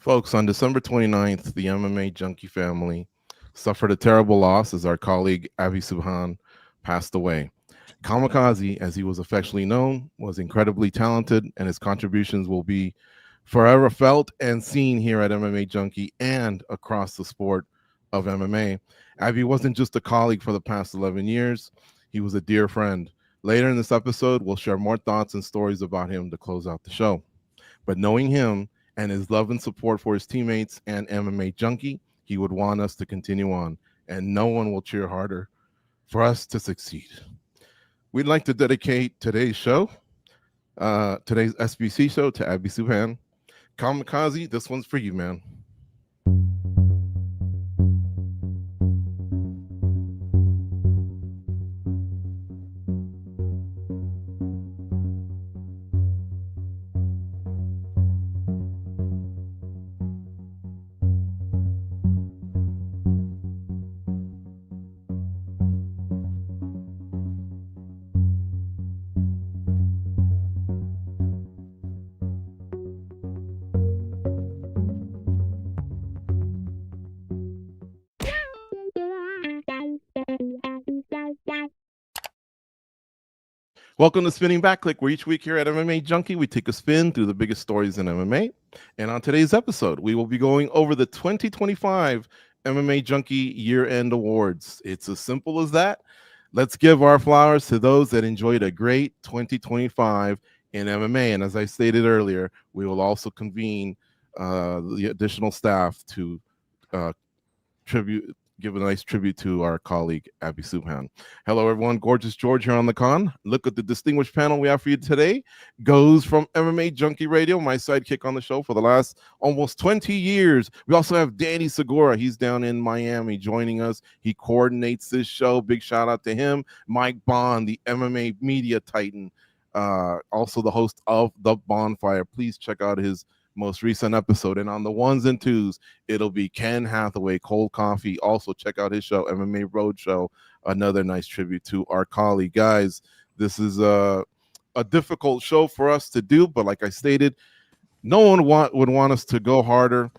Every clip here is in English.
Folks, on December 29th, the MMA Junkie family suffered a terrible loss as our colleague Avi Suhan passed away. Kamikaze, as he was affectionately known, was incredibly talented, and his contributions will be forever felt and seen here at MMA Junkie and across the sport of MMA. Avi wasn't just a colleague for the past 11 years, he was a dear friend. Later in this episode, we'll share more thoughts and stories about him to close out the show. But knowing him and his love and support for his teammates and MMA Junkie, he would want us to continue on, and no one will cheer harder for us to succeed. We'd like to dedicate today's show, today's SBC show, to Abby Suhan. Kamikaze, this one's for you, man. Welcome to Spinning Back Clique, where each week here at MMA Junkie, we take a spin through the biggest stories in MMA. And on today's episode, we will be going over the 2025 MMA Junkie Year-End Awards. It's as simple as that. Let's give our flowers to those that enjoyed a great 2025 in MMA. And as I stated earlier, we will also convene the additional staff to give a nice tribute to our colleague, Abby Suhan. Hello, everyone. Gorgeous George here on the con. Look at the distinguished panel we have for you today. Goes from MMA Junkie Radio, my sidekick on the show for the last almost 20 years. We also have Danny Segura. He's down in Miami joining us. He coordinates this show. Big shout out to him. Mike Bond, the MMA media titan, also the host of The Bonfire. Please check out his most recent episode. And on the ones and twos, it'll be Ken Hathaway, Cold Coffee. Also check out his show, MMA Roadshow, another nice tribute to our colleague. Guys, this is a difficult show for us to do, but like I stated, no one would want us to go harder,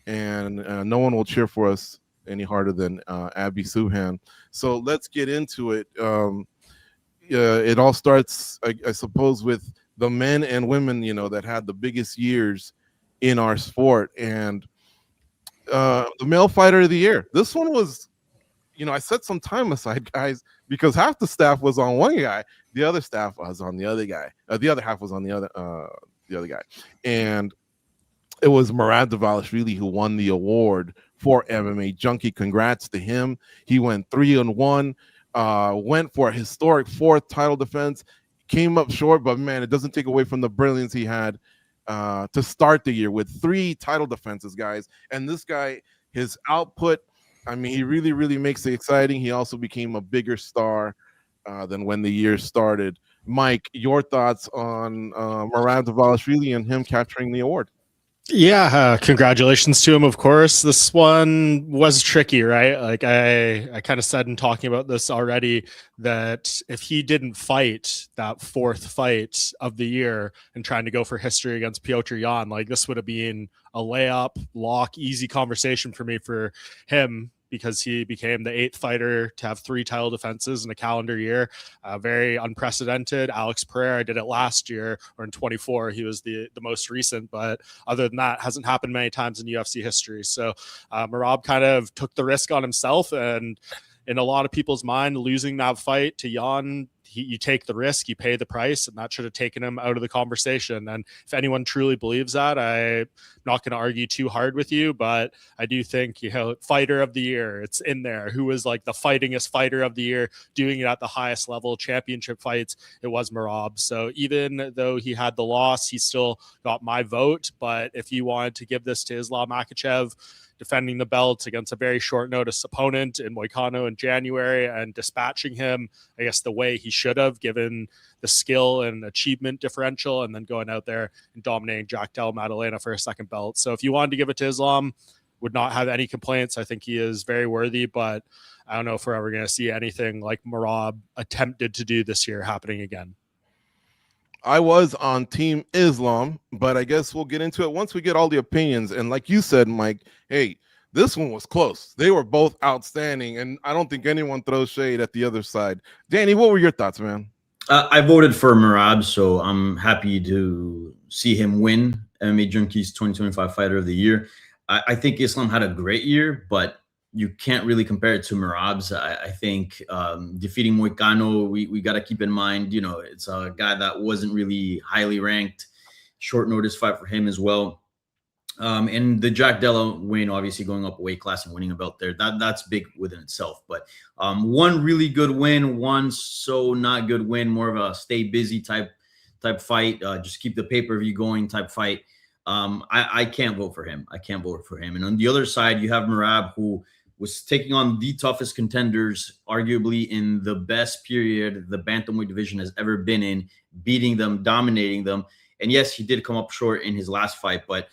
and no one will cheer for us any harder than Abby Suhan. So let's get into it. It all starts, I suppose, with the men and women, that had the biggest years in our sport. And the male fighter of the year, this one was, I set some time aside, guys, because half the staff was on one guy, the other staff was on the other guy, the other half was on the other guy, and it was Dvalishvili who won the award for MMA Junkie. Congrats to him. He went 3-1, went for a historic 4th title defense, came up short, but man, it doesn't take away from the brilliance he had to start the year with 3 title defenses, guys. And this guy, his output, he really, really makes it exciting. He also became a bigger star than when the year started. Mike, your thoughts on Dvalishvili and him capturing the award? Yeah, congratulations to him, of course. This one was tricky, right? Like I kind of said in talking about this already, that if he didn't fight that 4th fight of the year and trying to go for history against Piotr Jan, like this would have been a layup, lock, easy conversation for me for him, because he became the 8th fighter to have 3 title defenses in a calendar year. Very unprecedented. Alex Pereira did it last year, or in 24. He was the most recent, but other than that, hasn't happened many times in UFC history. So Merab kind of took the risk on himself, and in a lot of people's mind, losing that fight to Jan, you take the risk, you pay the price, and that should have taken him out of the conversation. And if anyone truly believes that, I'm not going to argue too hard with you, but I do think, fighter of the year, it's in there. Who was like the fightingest fighter of the year, doing it at the highest level, championship fights? It was Merab. So even though he had the loss, he still got my vote. But if you wanted to give this to Islam Makhachev, defending the belt against a very short notice opponent in Moicano in January and dispatching him, I guess, the way he should have, given the skill and achievement differential, and then going out there and dominating Jack Della Maddalena for a 2nd belt. So if you wanted to give it to Islam, would not have any complaints. I think he is very worthy, but I don't know if we're ever going to see anything like Merab attempted to do this year happening again. I was on Team Islam, but I guess we'll get into it once we get all the opinions. And like you said, Mike, hey, this one was close. They were both outstanding, and I don't think anyone throws shade at the other side. Danny, what were your thoughts, man? I voted for Merab, so I'm happy to see him win MMA Junkie's 2025 Fighter of the Year. I think Islam had a great year, but you can't really compare it to Merab's. I think defeating Moicano, we got to keep in mind, you know, it's a guy that wasn't really highly ranked, short notice fight for him as well. And the Jack Della win, obviously going up a weight class and winning a belt there, that's big within itself. But one really good win, one so not good win, more of a stay busy type fight, just keep the pay-per-view going type fight. I can't vote for him. I can't vote for him. And on the other side, you have Merab, who was taking on the toughest contenders, arguably in the best period the bantamweight division has ever been in, beating them, dominating them. And yes, he did come up short in his last fight, but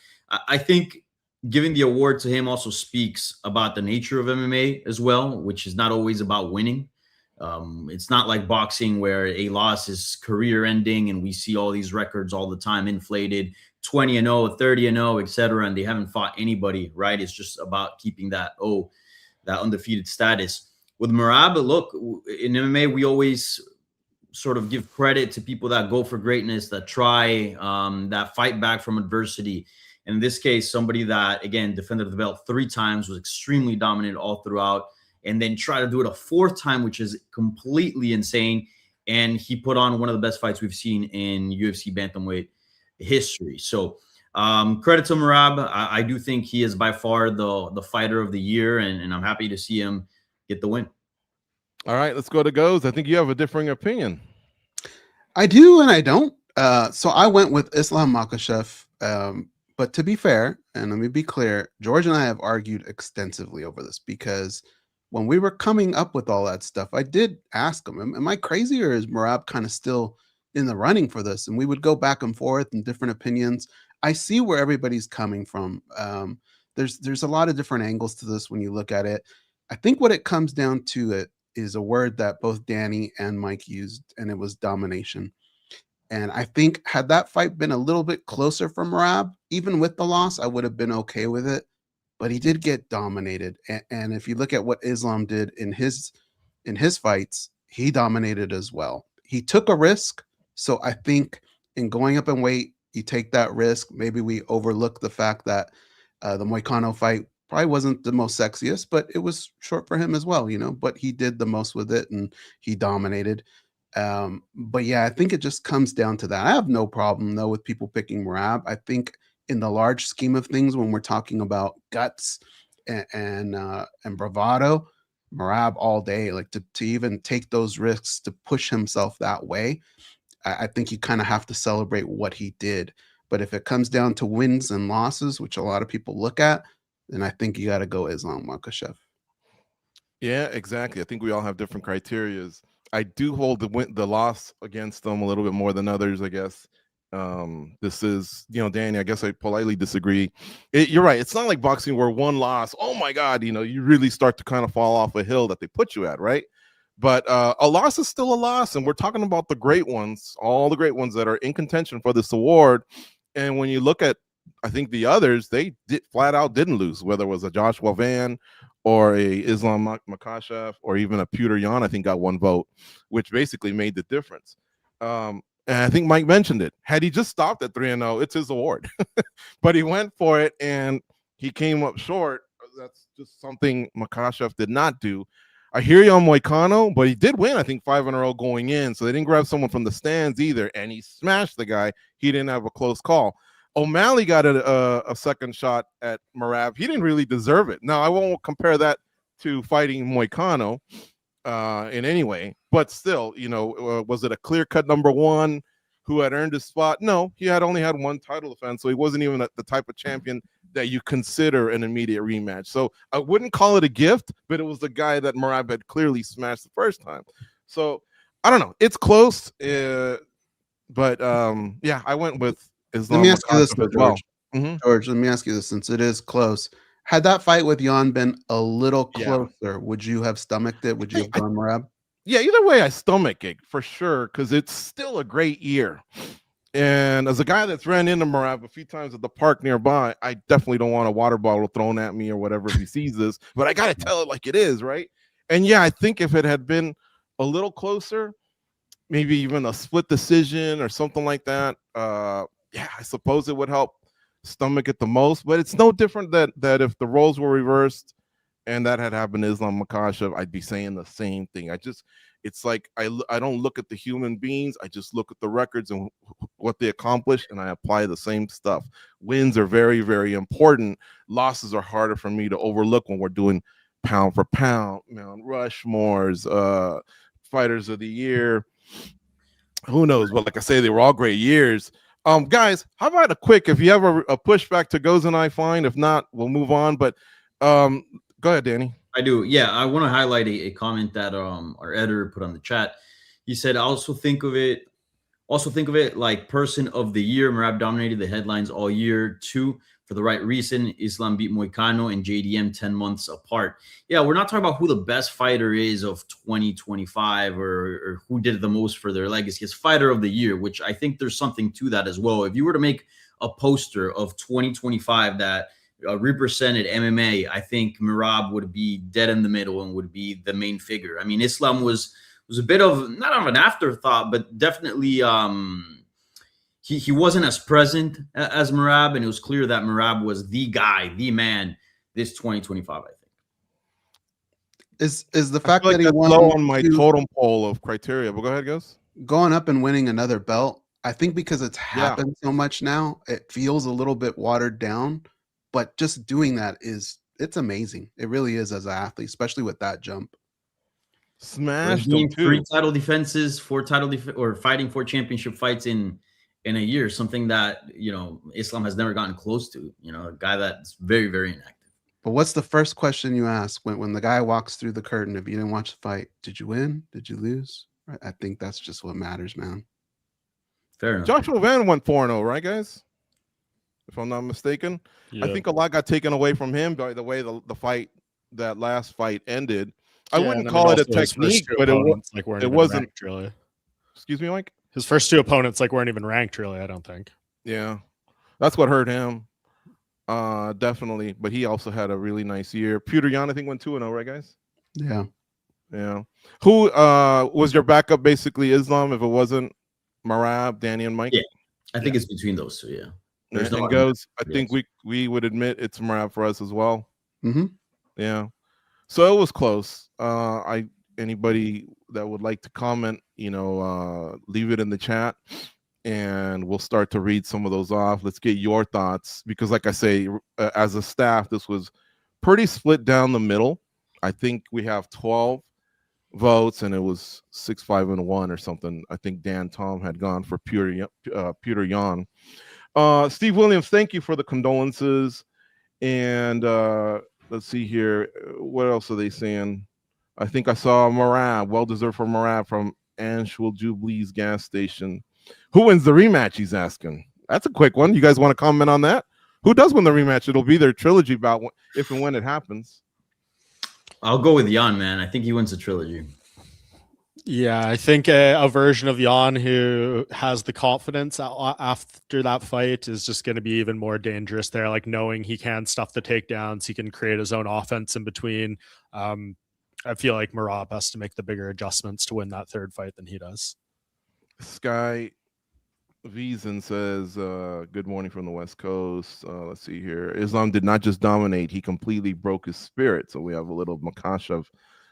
I think giving the award to him also speaks about the nature of MMA as well, which is not always about winning. It's not like boxing where a loss is career ending and we see all these records all the time inflated, 20-0, 30-0, etc. And they haven't fought anybody, right? It's just about keeping that undefeated status. With Merab, look, in MMA, we always sort of give credit to people that go for greatness, that try, that fight back from adversity. In this case, somebody that, again, defended the belt 3 times, was extremely dominant all throughout, and then try to do it a 4th time, which is completely insane. And he put on one of the best fights we've seen in UFC bantamweight history. So credit to Merab. I do think he is by far the fighter of the year, and I'm happy to see him get the win. All right, let's go to Goes. I think you have a differing opinion. I do and I don't. So I went with Islam Makhachev. But to be fair, and let me be clear, George and I have argued extensively over this, because when we were coming up with all that stuff, I did ask him, am I crazy, or is Merab kind of still in the running for this? And we would go back and forth and different opinions. I see where everybody's coming from. There's a lot of different angles to this when you look at it. I think what it comes down to it is a word that both Danny and Mike used, and it was domination. And I think had that fight been a little bit closer for Merab, even with the loss, I would have been okay with it. But he did get dominated. And if you look at what Islam did in his fights, he dominated as well. He took a risk. So I think in going up in weight, you take that risk. Maybe we overlook the fact that the Moicano fight probably wasn't the most sexiest, but it was short for him as well, you know, but he did the most with it and he dominated. But yeah, I think it just comes down to that. I have no problem though with people picking Merab. I think in the large scheme of things, when we're talking about guts and bravado, Merab all day, like to even take those risks to push himself that way, I think you kind of have to celebrate what he did. But if it comes down to wins and losses, which a lot of people look at, then I think you got to go Islam Makhachev. Yeah, exactly. I think we all have different criterias. I do hold the loss against them a little bit more than others, I guess. This is, you know, Danny, I guess I politely disagree. You're right. It's not like boxing where one loss, oh my God, you know, you really start to kind of fall off a hill that they put you at, right? But a loss is still a loss. And we're talking about the great ones, all the great ones that are in contention for this award. And when you look at, I think the others, they flat out didn't lose, whether it was a Joshua Van or a Islam Makhachev or even a Peter Yan, I think got 1 vote, which basically made the difference. And I think Mike mentioned it. Had he just stopped at 3-0, it's his award. But he went for it and he came up short. That's just something Makhachev did not do. I hear you on Moicano, but he did win, I think, 5 in a row going in. So they didn't grab someone from the stands either. And he smashed the guy. He didn't have a close call. O'Malley got a second shot at Merab. He didn't really deserve it. Now, I won't compare that to fighting Moicano in any way, but still, you know, was it a clear-cut number 1 who had earned his spot? No, he had only had 1 title defense, so he wasn't even the type of champion that you consider an immediate rematch. So I wouldn't call it a gift, but it was the guy that Merab had clearly smashed the first time. So I don't know. It's close, but yeah, I went with Islam. Let me ask you this, though, George. Well. Mm-hmm. George, let me ask you this, since it is close. Had that fight with Yan been a little closer, would you have stomached it? Would you have gone Merab? Yeah, either way, I stomach it for sure, because it's still a great year. And as a guy that's ran into Merab a few times at the park nearby, I definitely don't want a water bottle thrown at me or whatever if he sees this, but I got to tell it like it is, right? And yeah, I think if it had been a little closer, maybe even a split decision or something like that, yeah, I suppose it would help stomach it the most. But it's no different that if the roles were reversed and that had happened to Islam Makhachev, I'd be saying the same thing. It's like I don't look at the human beings. I just look at the records and what they accomplished, and I apply the same stuff. Wins are very, very important. Losses are harder for me to overlook when we're doing pound for pound, Mount Rushmores, fighters of the year. Who knows? But like I say, they were all great years. Guys, how about a quick, if you have a pushback to Goes and I, fine. If not, we'll move on. But go ahead, Danny. I do. Yeah, I want to highlight a comment that our editor put on the chat. He said, also think of it like person of the year. Merab dominated the headlines all year too, for the right reason. Islam beat Moicano and JDM 10 months apart. Yeah, we're not talking about who the best fighter is of 2025 or who did the most for their legacy. It's fighter of the year, which I think there's something to that as well. If you were to make a poster of 2025 that represented MMA, I think Merab would be dead in the middle and would be the main figure. I mean, Islam was a bit of, not of an afterthought, but definitely he wasn't as present as Merab, and it was clear that Merab was the guy, the man, this 2025, I think. Is the fact that he that's won low on my totem pole of criteria, but go ahead, Gus. going up and winning another belt, I think because it's happened so much now, it feels a little bit watered down. But just doing that it's amazing. It really is as an athlete, especially with that jump. Smashed doing them too. 3 title defenses, 4 title or fighting 4 championship fights in a year, something that, you know, Islam has never gotten close to. You know, a guy that's very, very inactive. But what's the first question you ask when the guy walks through the curtain? If you didn't watch the fight, did you win? Did you lose? I think that's just what matters, man. Fair enough. Joshua Van went 4-0, right, guys? If I'm not mistaken. Yeah. I think a lot got taken away from him by the way the fight, that last fight ended. I wouldn't call it a technique, but it wasn't really. Excuse me, Mike? His first 2 opponents weren't even ranked, really, I don't think. Yeah. That's what hurt him. Definitely. But he also had a really nice year. Peter Yan, I think, went 2-0, right, guys? Yeah. Yeah. Who was your backup, basically, Islam, if it wasn't Merab, Danny, and Mike? Yeah. I think it's between those two, yeah. There's no Goes. I think we would admit it's Merab for us as well. Mm-hmm. Yeah. So it was close. Anybody that would like to comment, leave it in the chat and we'll start to read some of those off. Let's get your thoughts, because like I say, as a staff, this was pretty split down the middle. I think we have 12 votes and it was 6-5-1 or something. I think Dan Tom had gone for Peter Yan. Steve Williams, thank you for the condolences. And let's see here. What else are they saying? I think I saw Merab, well-deserved for Merab from Anshul Jubilee's gas station. Who wins the rematch, he's asking. That's a quick one. You guys want to comment on that? Who does win the rematch? It'll be their trilogy bout if and when it happens. I'll go with Yan, man. I think he wins the trilogy. Yeah, I think a version of Yan who has the confidence after that fight is just going to be even more dangerous there, like knowing he can stuff the takedowns, he can create his own offense in between. I feel like Merab has to make the bigger adjustments to win that third fight than he does. Sky Vizen says, good morning from the West Coast. Let's see here. Islam did not just dominate, he completely broke his spirit. So we have a little Makhachev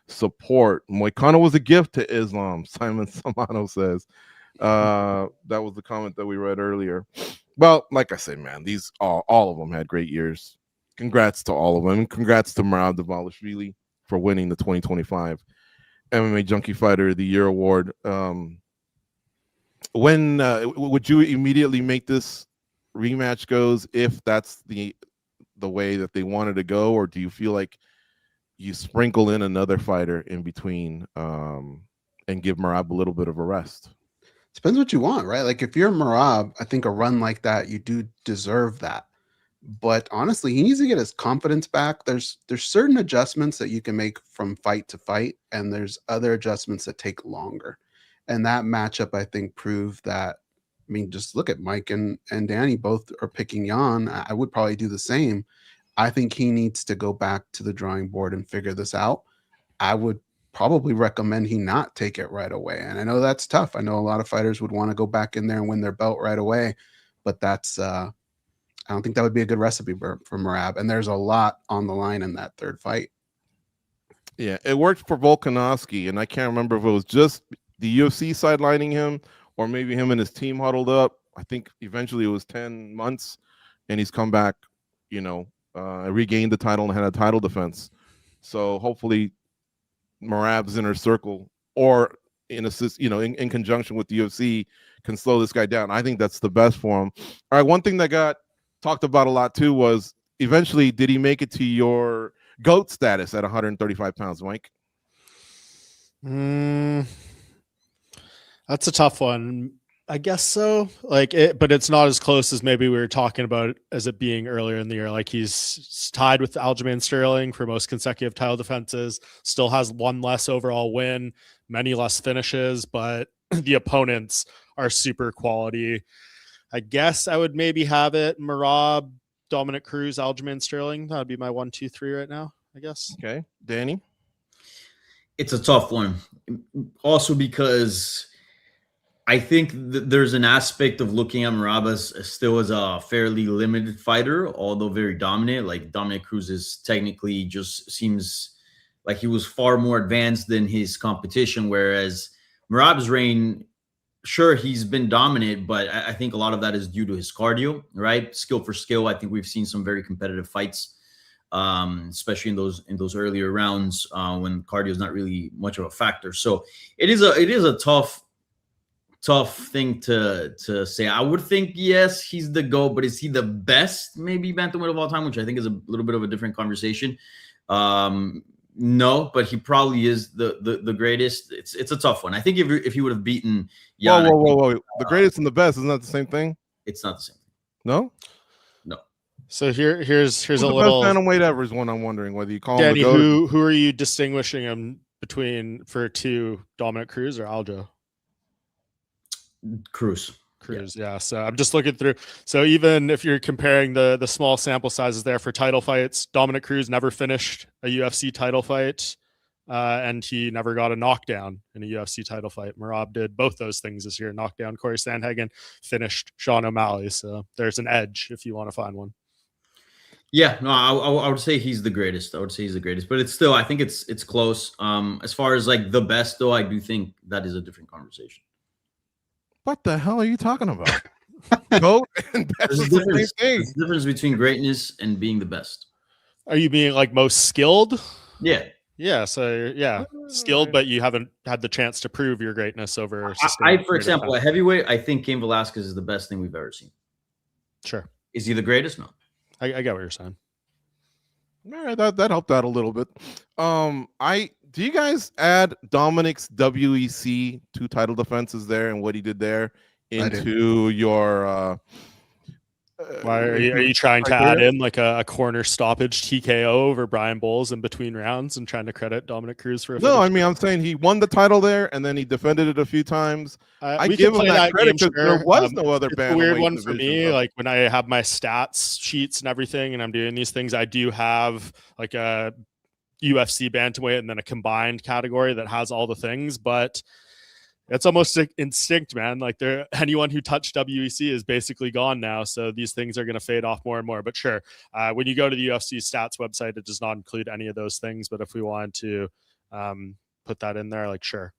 support. Moicano was a gift to Islam, Simon Samano says. That was the comment that we read earlier. Well, like I said, man, these all of them had great years. Congrats to all of them. Congrats to Merab Dvalishvili for winning the 2025 MMA Junkie Fighter of the Year award. When would you immediately make this rematch Goes if that's the way that they wanted to go, or do you feel like you sprinkle in another fighter in between and give Merab a little bit of a rest? Depends what you want, right? Like if you're Merab, I think a run like that, you do deserve that. But honestly, he needs to get his confidence back. There's certain adjustments that you can make from fight to fight, and there's other adjustments that take longer. And that matchup, I think, proved that I mean, just look at Mike and Danny both are picking Jan. I would probably do the same. I think he needs to go back to the drawing board and figure this out. I would probably recommend he not take it right away. And I know that's tough. I know a lot of fighters would want to go back in there and win their belt right away, but that's I don't think that would be a good recipe for Merab. And there's a lot on the line in that third fight. Yeah, it worked for Volkanovski, and I can't remember if it was just the UFC sidelining him or maybe him and his team huddled up. I think eventually it was 10 months, and he's come back, regained the title and had a title defense. So hopefully Merab's inner circle or in conjunction with the UFC can slow this guy down. I think that's the best for him. All right, one thing that got talked about a lot too was eventually did he make it to your GOAT status at 135 pounds, Mike? That's a tough one. I guess so. But it's not as close as maybe we were talking about as it being earlier in the year. Like he's tied with Aljamain Sterling for most consecutive title defenses, still has one less overall win, many less finishes, but the opponents are super quality. I guess I would maybe have it Merab, Dominic Cruz, Aljamain Sterling. That would be my 1, 2, 3 right now, I guess. Okay. Danny? It's a tough one. Also because I think there's an aspect of looking at Merab as still as a fairly limited fighter, although very dominant. Like Dominic Cruz is technically just seems like he was far more advanced than his competition, whereas Merab's reign, sure, he's been dominant, but I think a lot of that is due to his cardio, right? Skill for skill. I think we've seen some very competitive fights, especially in those earlier rounds when cardio is not really much of a factor. So it is a tough thing to say. I would think yes, he's the GOAT, but is he the best maybe bantamweight of all time, which I think is a little bit of a different conversation. No, but he probably is the greatest. It's a tough one. I think if he would have beaten Jan, whoa. The greatest and the best isn't that the same thing? It's not the same thing. No. So here's Who's a the little best bantamweight ever is one I'm wondering whether you call Danny, him the GOAT. who are you distinguishing him between for two, Dominic Cruz or Aljo? Cruz. Yeah. So I'm just looking through. So even if you're comparing the small sample sizes there for title fights, Dominic Cruz never finished a UFC title fight, and he never got a knockdown in a UFC title fight. Merab did both those things this year: knockdown Corey Sandhagen, finished Sean O'Malley. So there's an edge if you want to find one. Yeah, no, I would say he's the greatest. But it's still, I think it's close. As far as like the best, though, I do think that is a different conversation. What the hell are you talking about? GOAT and best is the same thing. There's a difference between greatness and being the best. Are you being like most skilled? Yeah. Yeah. So yeah, skilled, but you haven't had the chance to prove your greatness over. For example, a heavyweight, I think Cain Velasquez is the best thing we've ever seen. Sure. Is he the greatest? No. I get what you're saying. All right, that helped out a little bit. Do you guys add Dominic's WEC 2 title defenses there and what he did there into your? Why are you trying to add in like a corner stoppage TKO over Brian Bowles in between rounds and trying to credit Dominic Cruz for? No, I mean I'm saying he won the title there and then he defended it a few times. I give him that credit because there was no other bantamweight. It's a weird one for me. Like when I have my stats sheets and everything, and I'm doing these things, I do have like a UFC bantamweight and then a combined category that has all the things, but it's almost instinct, man. Like anyone who touched WEC is basically gone now. So these things are going to fade off more and more, but sure. When you go to the UFC stats website, it does not include any of those things. But if we wanted to put that in there, like, sure.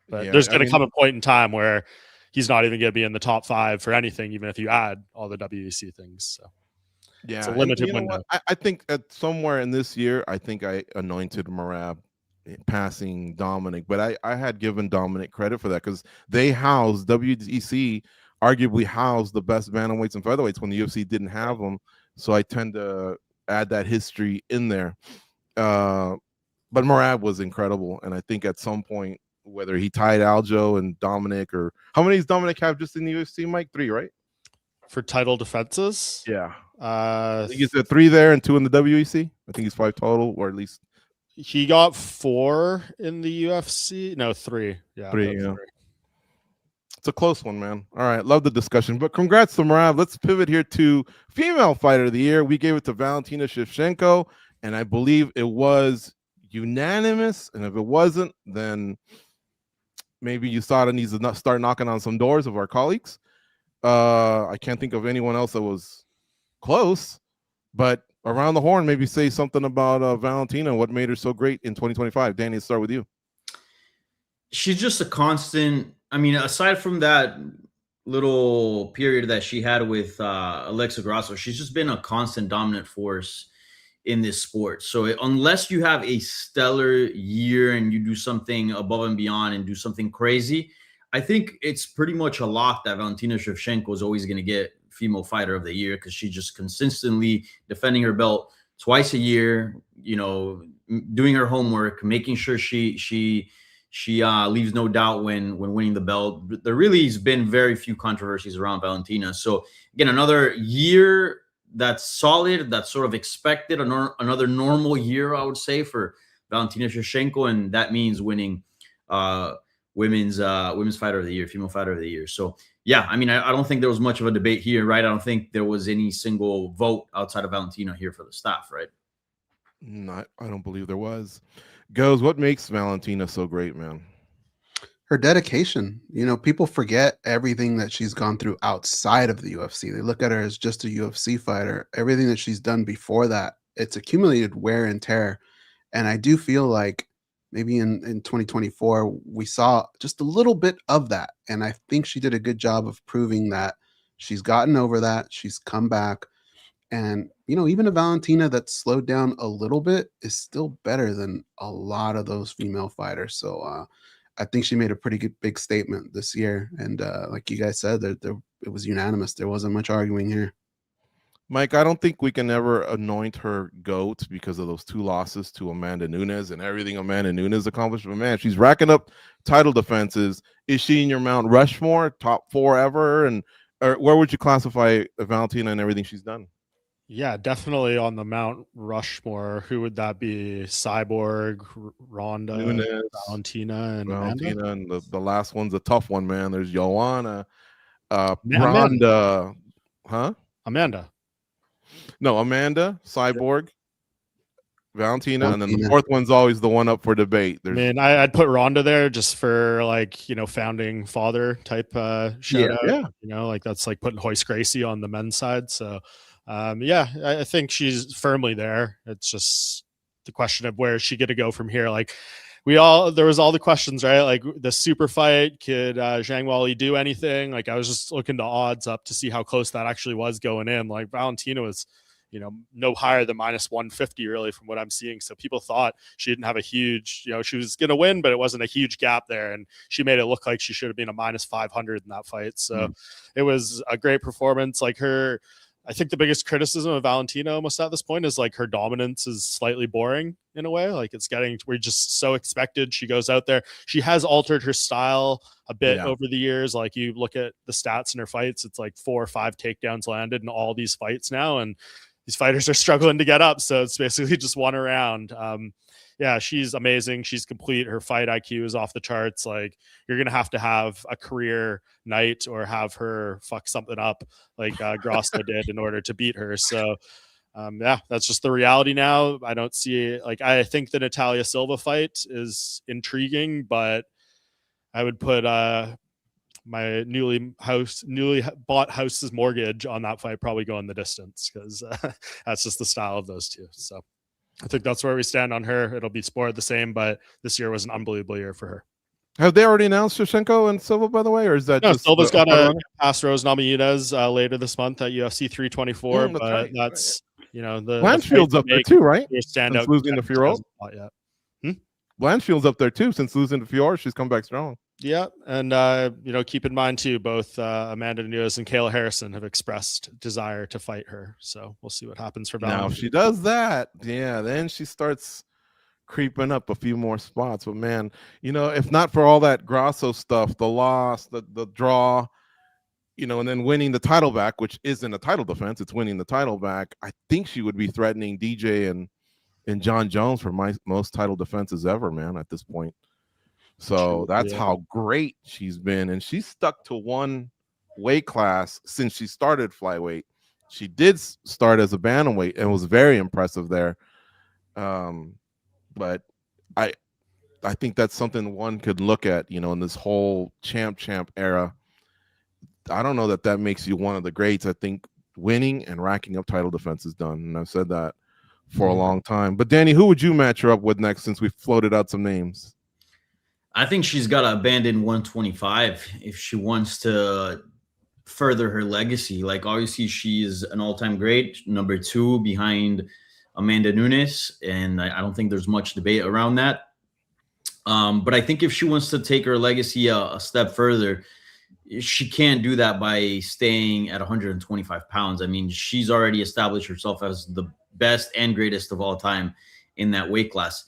But there's going to come a point in time where he's not even going to be in the top 5 for anything, even if you add all the WEC things. So yeah, it's a limited window. I think at somewhere in this year, I think I anointed Merab passing Dominic, but I had given Dominic credit for that because they housed WEC arguably housed the best bantamweights and featherweights when the UFC didn't have them. So I tend to add that history in there. But Merab was incredible, and I think at some point, whether he tied Aljo and Dominic, or how many does Dominic have just in the UFC, Mike? 3, right? For title defenses? Yeah. I think he's at 3 there and 2 in the WEC. I think he's 5 total, or at least he got 4 in the UFC. No, 3. Yeah, 3. Yeah. 3. It's a close one, man. All right, love the discussion. But congrats to Merab. Let's pivot here to female fighter of the year. We gave it to Valentina Shevchenko, and I believe it was unanimous. And if it wasn't, then maybe USADA needs to start knocking on some doors of our colleagues. I can't think of anyone else that was close, but around the horn, maybe say something about Valentina and what made her so great in 2025. Danny, let's start with you. She's just a constant. I mean, aside from that little period that she had with Alexa Grasso, she's just been a constant dominant force in this sport. So unless you have a stellar year and you do something above and beyond and do something crazy, I think it's pretty much a lock that Valentina Shevchenko is always going to get female fighter of the year, because she's just consistently defending her belt twice a year, you know, doing her homework, making sure she leaves no doubt when winning the belt. There really has been very few controversies around Valentina. So again, another year that's solid, that's sort of expected, another normal year, I would say, for Valentina Shevchenko, and that means winning women's fighter of the year, female fighter of the year. So yeah, I mean, I don't think there was much of a debate here, right? I don't think there was any single vote outside of Valentina here for the staff, right? I don't believe there was. Goes, what makes Valentina so great, man? Her dedication. You know, people forget everything that she's gone through outside of the UFC. They look at her as just a UFC fighter. Everything that she's done before that, it's accumulated wear and tear. And I do feel like maybe in 2024, we saw just a little bit of that. And I think she did a good job of proving that she's gotten over that. She's come back. And, you know, even a Valentina that slowed down a little bit is still better than a lot of those female fighters. So I think she made a pretty good big statement this year. And like you guys said, it was unanimous. There wasn't much arguing here. Mike, I don't think we can ever anoint her GOAT because of those 2 losses to Amanda Nunes and everything Amanda Nunes accomplished. But man, she's racking up title defenses. Is she in your Mount Rushmore, top 4 ever? And or where would you classify Valentina and everything she's done? Yeah, definitely on the Mount Rushmore. Who would that be? Cyborg, Ronda, Nunes, Valentina, and Valentina, Amanda? and the last one's a tough one, man. There's Joanna, Amanda. Ronda, huh? Amanda. No, Amanda, Cyborg, Valentina, and then the 4th one's always the one up for debate. I mean, I'd put Ronda there just for, like, you know, founding father type shout out. Yeah. You know, like that's like putting Hoist Gracie on the men's side. So yeah, I think she's firmly there. It's just the question of where is she going to go from here. Like there was all the questions, right? Like the super fight, could Zhang Weili do anything? Like I was just looking to odds up to see how close that actually was going in. Like Valentina was, you know, no higher than -150 really from what I'm seeing. So people thought she didn't have a huge, you know, she was going to win, but it wasn't a huge gap there. And she made it look like she should have been a -500 in that fight. So it was a great performance. Like I think the biggest criticism of Valentina almost at this point is like her dominance is slightly boring in a way. Like we're just so expected. She goes out there. She has altered her style a bit over the years. Like you look at the stats in her fights, it's like 4 or 5 takedowns landed in all these fights now. And these fighters are struggling to get up. So it's basically just one around. Yeah, she's amazing. She's complete. Her fight IQ is off the charts. Like you're going to have a career night or have her fuck something up like Grasso did in order to beat her. So yeah, that's just the reality now. I don't see like, I think the Natalia Silva fight is intriguing, but I would put my newly bought house's mortgage on that fight probably going the distance, because that's just the style of those two. So I think that's where we stand on her. It'll be sport the same, but this year was an unbelievable year for her. Have they already announced Shevchenko and Silva, by the way, or is that just Silva's got a pass Rose Namajunas later this month at UFC 324, that's but right. that's you know the Blanchfield's up there too, right? Standout losing to Fiorot. Yeah. Blanchfield's up there too since losing to Fiorot. She's come back strong. Yeah, and you know, keep in mind too, both Amanda Nunes and Kayla Harrison have expressed desire to fight her. So we'll see what happens for Valentina. Now, if she does that, yeah, then she starts creeping up a few more spots. But man, you know, if not for all that Grasso stuff, the loss, the draw, you know, and then winning the title back, which isn't a title defense, it's winning the title back, I think she would be threatening DJ and John Jones for most title defenses ever, man, at this point. So that's Yeah. how great she's been. And she's stuck to one weight class since she started flyweight. She did start as a bantamweight and was very impressive there. But I think that's something one could look at, in this whole champ era. I don't know that makes you one of the greats. I think winning and racking up title defense is done. And I've said that for a long time. But Danny, who would you match her up with next, since we floated out some names? I think she's got to abandon 125 if she wants to further her legacy. Like, obviously, she is an all-time great, number 2 behind Amanda Nunes, and I don't think there's much debate around that. But I think if she wants to take her legacy a step further, she can't do that by staying at 125 pounds. I mean, she's already established herself as the best and greatest of all time in that weight class.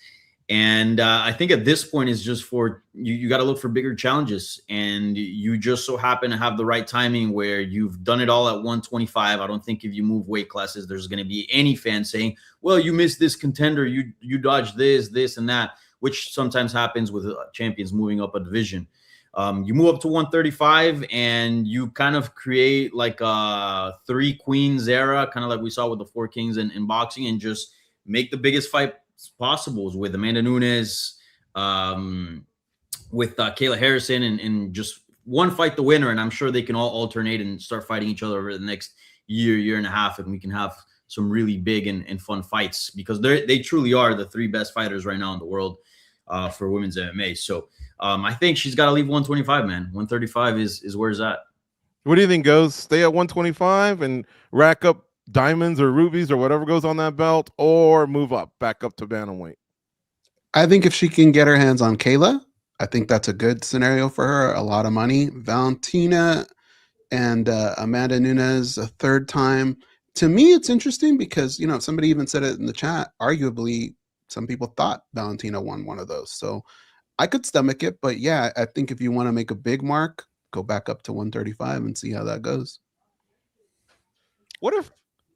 And I think at this point is just for you got to look for bigger challenges, and you just so happen to have the right timing where you've done it all at 125. I don't think if you move weight classes, there's going to be any fan saying, well, you missed this contender, you dodged this and that, which sometimes happens with champions moving up a division. You move up to 135 and you kind of create like a 3 queens era, kind of like we saw with the 4 kings in boxing, and just make the biggest fight possible with Amanda Nunes, with Kayla Harrison, and just one fight the winner. And I'm sure they can all alternate and start fighting each other over the next year and a half, and we can have some really big and fun fights, because they truly are the 3 best fighters right now in the world for women's MMA. So I think she's got to leave 125, man. 135 is where it's at. What do you think, Goes? Stay at 125 and rack up diamonds or rubies or whatever goes on that belt, or move up back up to bantamweight? I think if she can get her hands on Kayla, I think that's a good scenario for her. A lot of money. Valentina and Amanda Nunes a third time. To me, it's interesting because, somebody even said it in the chat. Arguably, some people thought Valentina won one of those. So I could stomach it. But yeah, I think if you want to make a big mark, go back up to 135 and see how that goes. What if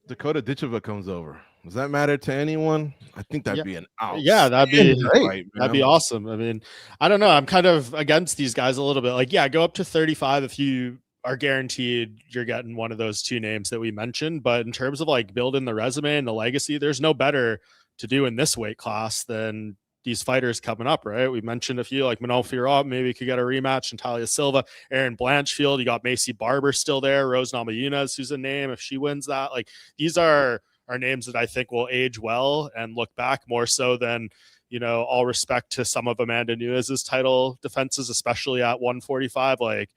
Dakota Ditcheva comes over? Does that matter to anyone? I think that'd be an out. Yeah, that'd be great. That'd be awesome. I mean, I don't know. I'm kind of against these guys a little bit. Like, yeah, go up to 35 if you are guaranteed you're getting one of those 2 names that we mentioned. But in terms of like building the resume and the legacy, there's no better to do in this weight class than these fighters coming up, right? We mentioned a few, like Manon Fiorot, maybe could get a rematch, Natalia Silva, Erin Blanchfield. You got Macy Barber still there, Rose Namajunas, who's a name if she wins that. Like, these are names that I think will age well and look back more so than, all respect to some of Amanda Nunes' title defenses, especially at 145. Like,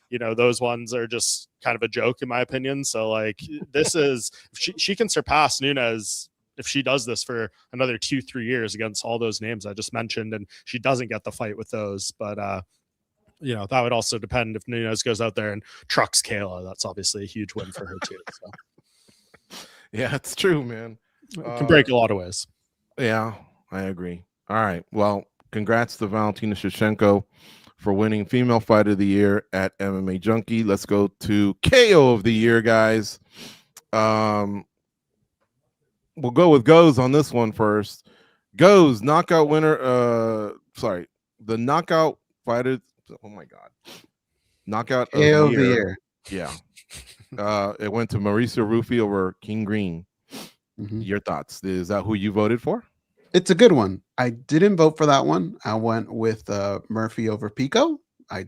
those ones are just kind of a joke in my opinion. So like, this is, she can surpass Nunes if she does this for another 2-3 years against all those names I just mentioned, and she doesn't get the fight with those. But, that would also depend if Nunes goes out there and trucks Kayla. That's obviously a huge win for her too. So. Yeah, it's true, man. It can break a lot of ways. Yeah, I agree. All right. Well, congrats to Valentina Shevchenko for winning Female Fighter of the Year at MMA Junkie. Let's go to KO of the Year, guys. We'll go with Goes on this one first. Goes, knockout winner. The knockout fighter. Oh my God. Knockout of the year. Yeah. It went to Mauricio Rufy over King Green. Mm-hmm. Your thoughts? Is that who you voted for? It's a good one. I didn't vote for that one. I went with Murphy over Pico. I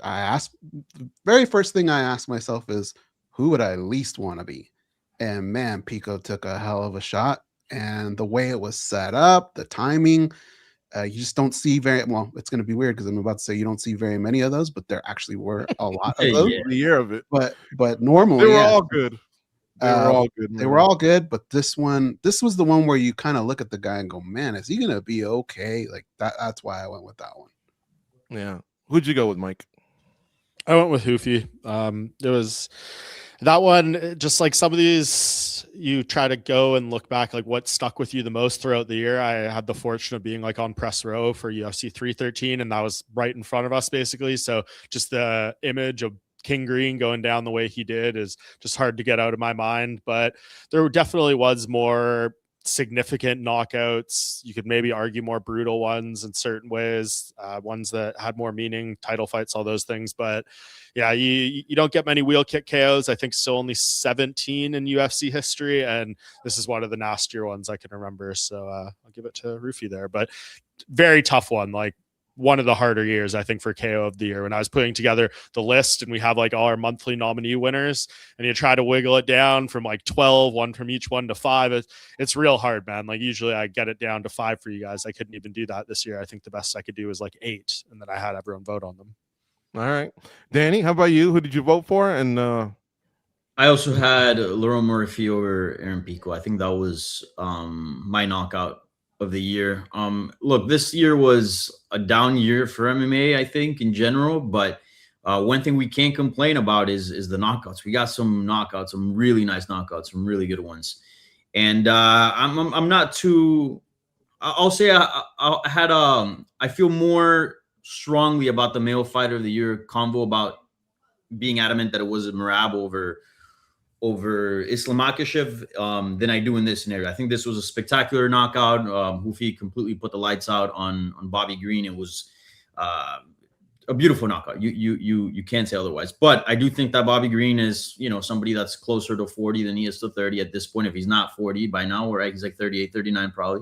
asked, the very first thing I asked myself is, who would I least want to be? And man, Pico took a hell of a shot. And the way it was set up, the timing, you just don't see well, it's going to be weird because I'm about to say you don't see very many of those, but there actually were a lot of those. The year of it. But normally they were all good. They were all good. They were all good, but this was the one where you kind of look at the guy and go, man, is he going to be okay? Like that's why I went with that one. Yeah. Who'd you go with, Mike? I went with Hoofy. It was that one, just like some of these, you try to go and look back, like what stuck with you the most throughout the year. I had the fortune of being like on press row for UFC 313, and that was right in front of us basically. So just the image of King Green going down the way he did is just hard to get out of my mind. But there definitely was more significant knockouts. You could maybe argue more brutal ones in certain ways, ones that had more meaning, title fights, all those things. But yeah, you don't get many wheel kick KOs. I think still only 17 in UFC history, and this is one of the nastier ones I can remember. So I'll give it to Rufy there. But very tough one, like one of the harder years, I think, for KO of the year. When I was putting together the list and we have like all our monthly nominee winners, and you try to wiggle it down from like 12, one from each one, to 5, it's real hard, man. Like usually I get it down to 5 for you guys. I couldn't even do that this year. I think the best I could do was like 8, and then I had everyone vote on them. All right, Danny, how about you? Who did you vote for? And I also had Laurent Murphy over Aaron Pico. I think that was my knockout of the year. Look, this year was a down year for MMA, I think, in general, but one thing we can't complain about is the knockouts. We got some knockouts, some really nice knockouts, some really good ones. And I'm not too, I'll say I feel more strongly about the male fighter of the year convo, about being adamant that it was Merab over Islam Makhachev than I do in this scenario. I think this was a spectacular knockout. Houfi completely put the lights out on Bobby Green. It was a beautiful knockout. You can't say otherwise. But I do think that Bobby Green is, somebody that's closer to 40 than he is to 30 at this point. If he's not 40 by now, or he's like 38, 39 probably.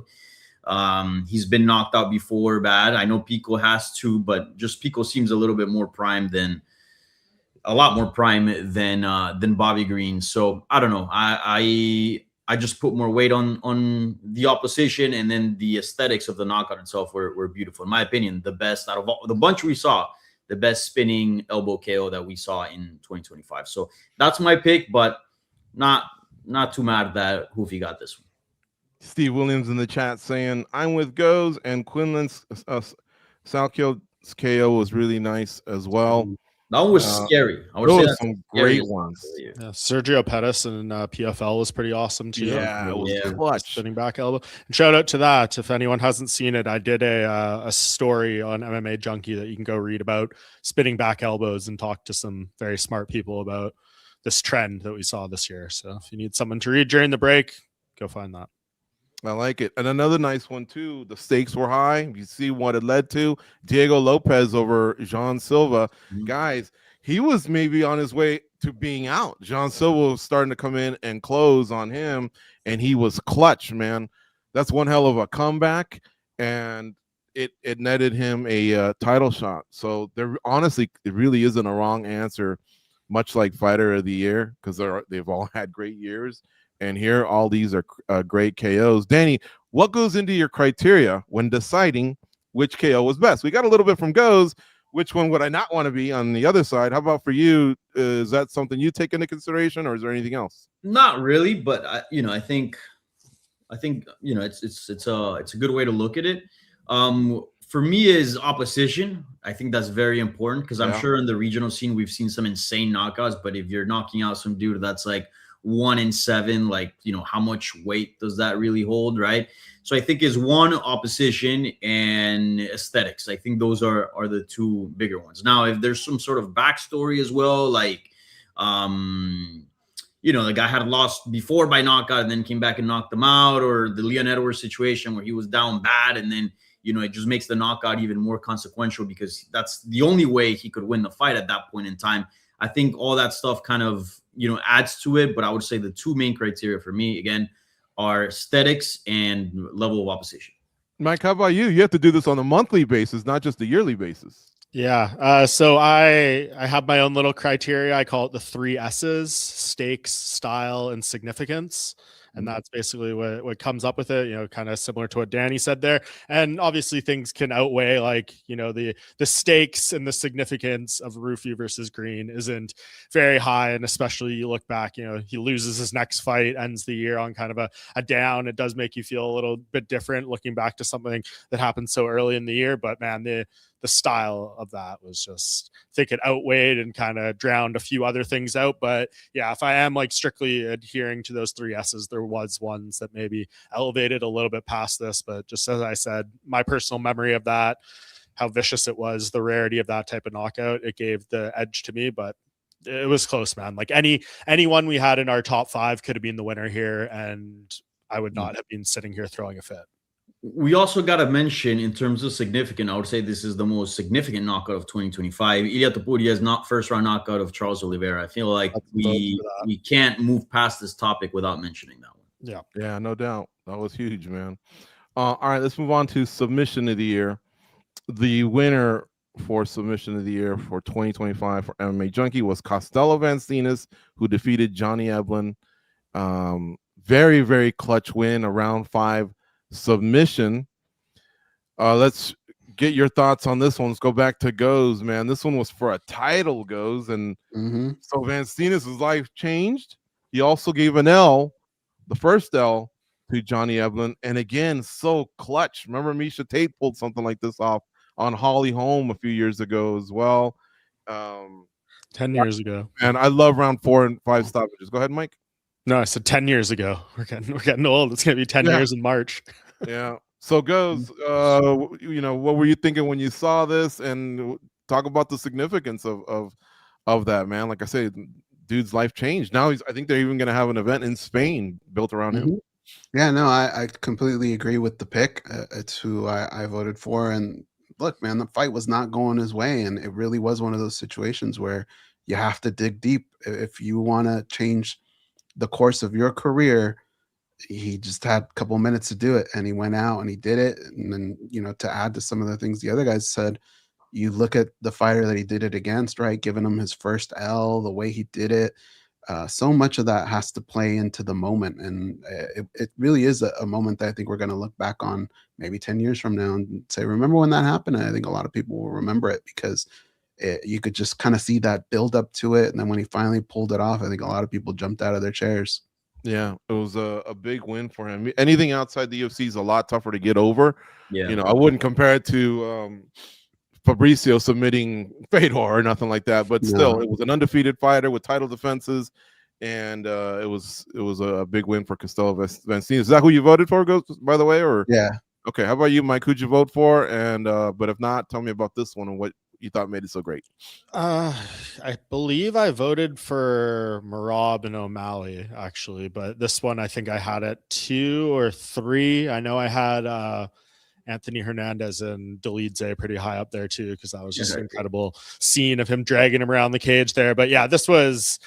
He's been knocked out before bad. I know Pico has too, but just Pico seems a little bit more prime than Bobby Green. So I don't know. I just put more weight on the opposition, and then the aesthetics of the knockout itself were beautiful. In my opinion, the best out of all the bunch we saw, the best spinning elbow KO that we saw in 2025. So that's my pick, but not too mad that Houfi got this one. Steve Williams in the chat saying, I'm with Goes, and Quinlan's Salkio's KO was really nice as well. That one was scary. I would say that's some great ones. Yeah, Sergio Pettis and PFL was pretty awesome too. Yeah, it was clutch. Spinning back elbow. And shout out to that. If anyone hasn't seen it, I did a story on MMA Junkie that you can go read about spinning back elbows, and talk to some very smart people about this trend that we saw this year. So if you need someone to read during the break, go find that. I like it. And another nice one too. The stakes were high. You see what it led to. Diego Lopez over Jean Silva. Mm-hmm. Guys, he was maybe on his way to being out. Jean Silva was starting to come in and close on him, and he was clutch, man. That's one hell of a comeback, and it netted him a title shot. So there, honestly, it really isn't a wrong answer, much like Fighter of the Year, because they've all had great years. And here, all these are great KOs. Danny, what goes into your criteria when deciding which KO was best? We got a little bit from Goes. Which one would I not want to be on the other side? How about for you? Is that something you take into consideration, or is there anything else? Not really, but I think it's a good way to look at it. For me, is opposition. I think that's very important, because I'm sure in the regional scene we've seen some insane knockouts. But if you're knocking out some dude that's like 1 in 7, like, how much weight does that really hold, right? So I think is one, opposition, and aesthetics. I think those are the two bigger ones. Now, if there's some sort of backstory as well, like, the guy had lost before by knockout and then came back and knocked him out, or the Leon Edwards situation where he was down bad and then, it just makes the knockout even more consequential, because that's the only way he could win the fight at that point in time. I think all that stuff kind of, adds to it. But I would say the two main criteria for me, again, are aesthetics and level of opposition. Mike, how about you? You have to do this on a monthly basis, not just a yearly basis. Yeah. So I have my own little criteria. I call it the 3 S's: stakes, style, and significance. And that's basically what comes up with it, kind of similar to what Danny said there. And obviously things can outweigh, like, the stakes and the significance of Rufy versus Green isn't very high. And especially you look back, he loses his next fight, ends the year on kind of a down. It does make you feel a little bit different looking back to something that happened so early in the year. But man, the style of that was just, I think it outweighed and kind of drowned a few other things out. But yeah, if I am like strictly adhering to those 3 S's, there was ones that maybe elevated a little bit past this. But just as I said, my personal memory of that, how vicious it was, the rarity of that type of knockout, it gave the edge to me. But it was close, man. Like anyone we had in our top 5 could have been the winner here. And I would not have been sitting here throwing a fit. We also got to mention, in terms of significant, I would say this is the most significant knockout of 2025. Ilia Topuria's not first round knockout of Charles Oliveira. I feel like we can't move past this topic without mentioning that one. Yeah, no doubt. That was huge, man. All right, let's move on to submission of the year. The winner for submission of the year for 2025 for MMA Junkie was Costello Vancinas, who defeated Johnny Eblen. Very, very clutch win, a round 5 submission. Let's get your thoughts on this one. Let's go back to Goes, man. This one was for a title, Goes, and so Vancinas' life changed. He also gave an L, the first L, to Johnny Eblen, and again, so clutch. Remember, Misha Tate pulled something like this off on Holly Holm a few years ago as well. 10 years ago. And I love round 4 and 5 stoppages. Go ahead, Mike. No, I said 10 years ago. We're getting old. It's gonna be 10 years in March. Yeah. So Goes, you know, what were you thinking when you saw this? And talk about the significance of that, man. Like I said, dude's life changed. Now I think they're even gonna have an event in Spain built around him. Yeah, no, I completely agree with the pick. It's who I voted for. And look, man, the fight was not going his way, and it really was one of those situations where you have to dig deep if you want to change the course of your career. He just had a couple minutes to do it, and he went out and he did it. And then, you know, to add to some of the things the other guys said, you look at the fighter that he did it against, right? Giving him his first L, the way he did it. So much of that has to play into the moment, and it really is a moment that I think we're going to look back on maybe 10 years from now and say, remember when that happened? And I think a lot of people will remember it because you could just kind of see that build up to it, and then when he finally pulled it off, I think a lot of people jumped out of their chairs. Yeah, it was a big win for him. Anything outside the UFC is a lot tougher to get over. Yeah, you know, I wouldn't compare it to Fabricio submitting Fedor or nothing like that, but still, it was an undefeated fighter with title defenses, and it was a big win for Costello Vancinas. Is that who you voted for, by the way? Or okay, how about you, Mike? Who'd you vote for? And but if not, tell me about this one and what you thought made it so great. I believe I voted for Merab and O'Malley, actually, but this one I think I had at 2 or 3. I know I had Anthony Hernandez and Dolidze pretty high up there too, because that was just an incredible scene of him dragging him around the cage there. But yeah, this was,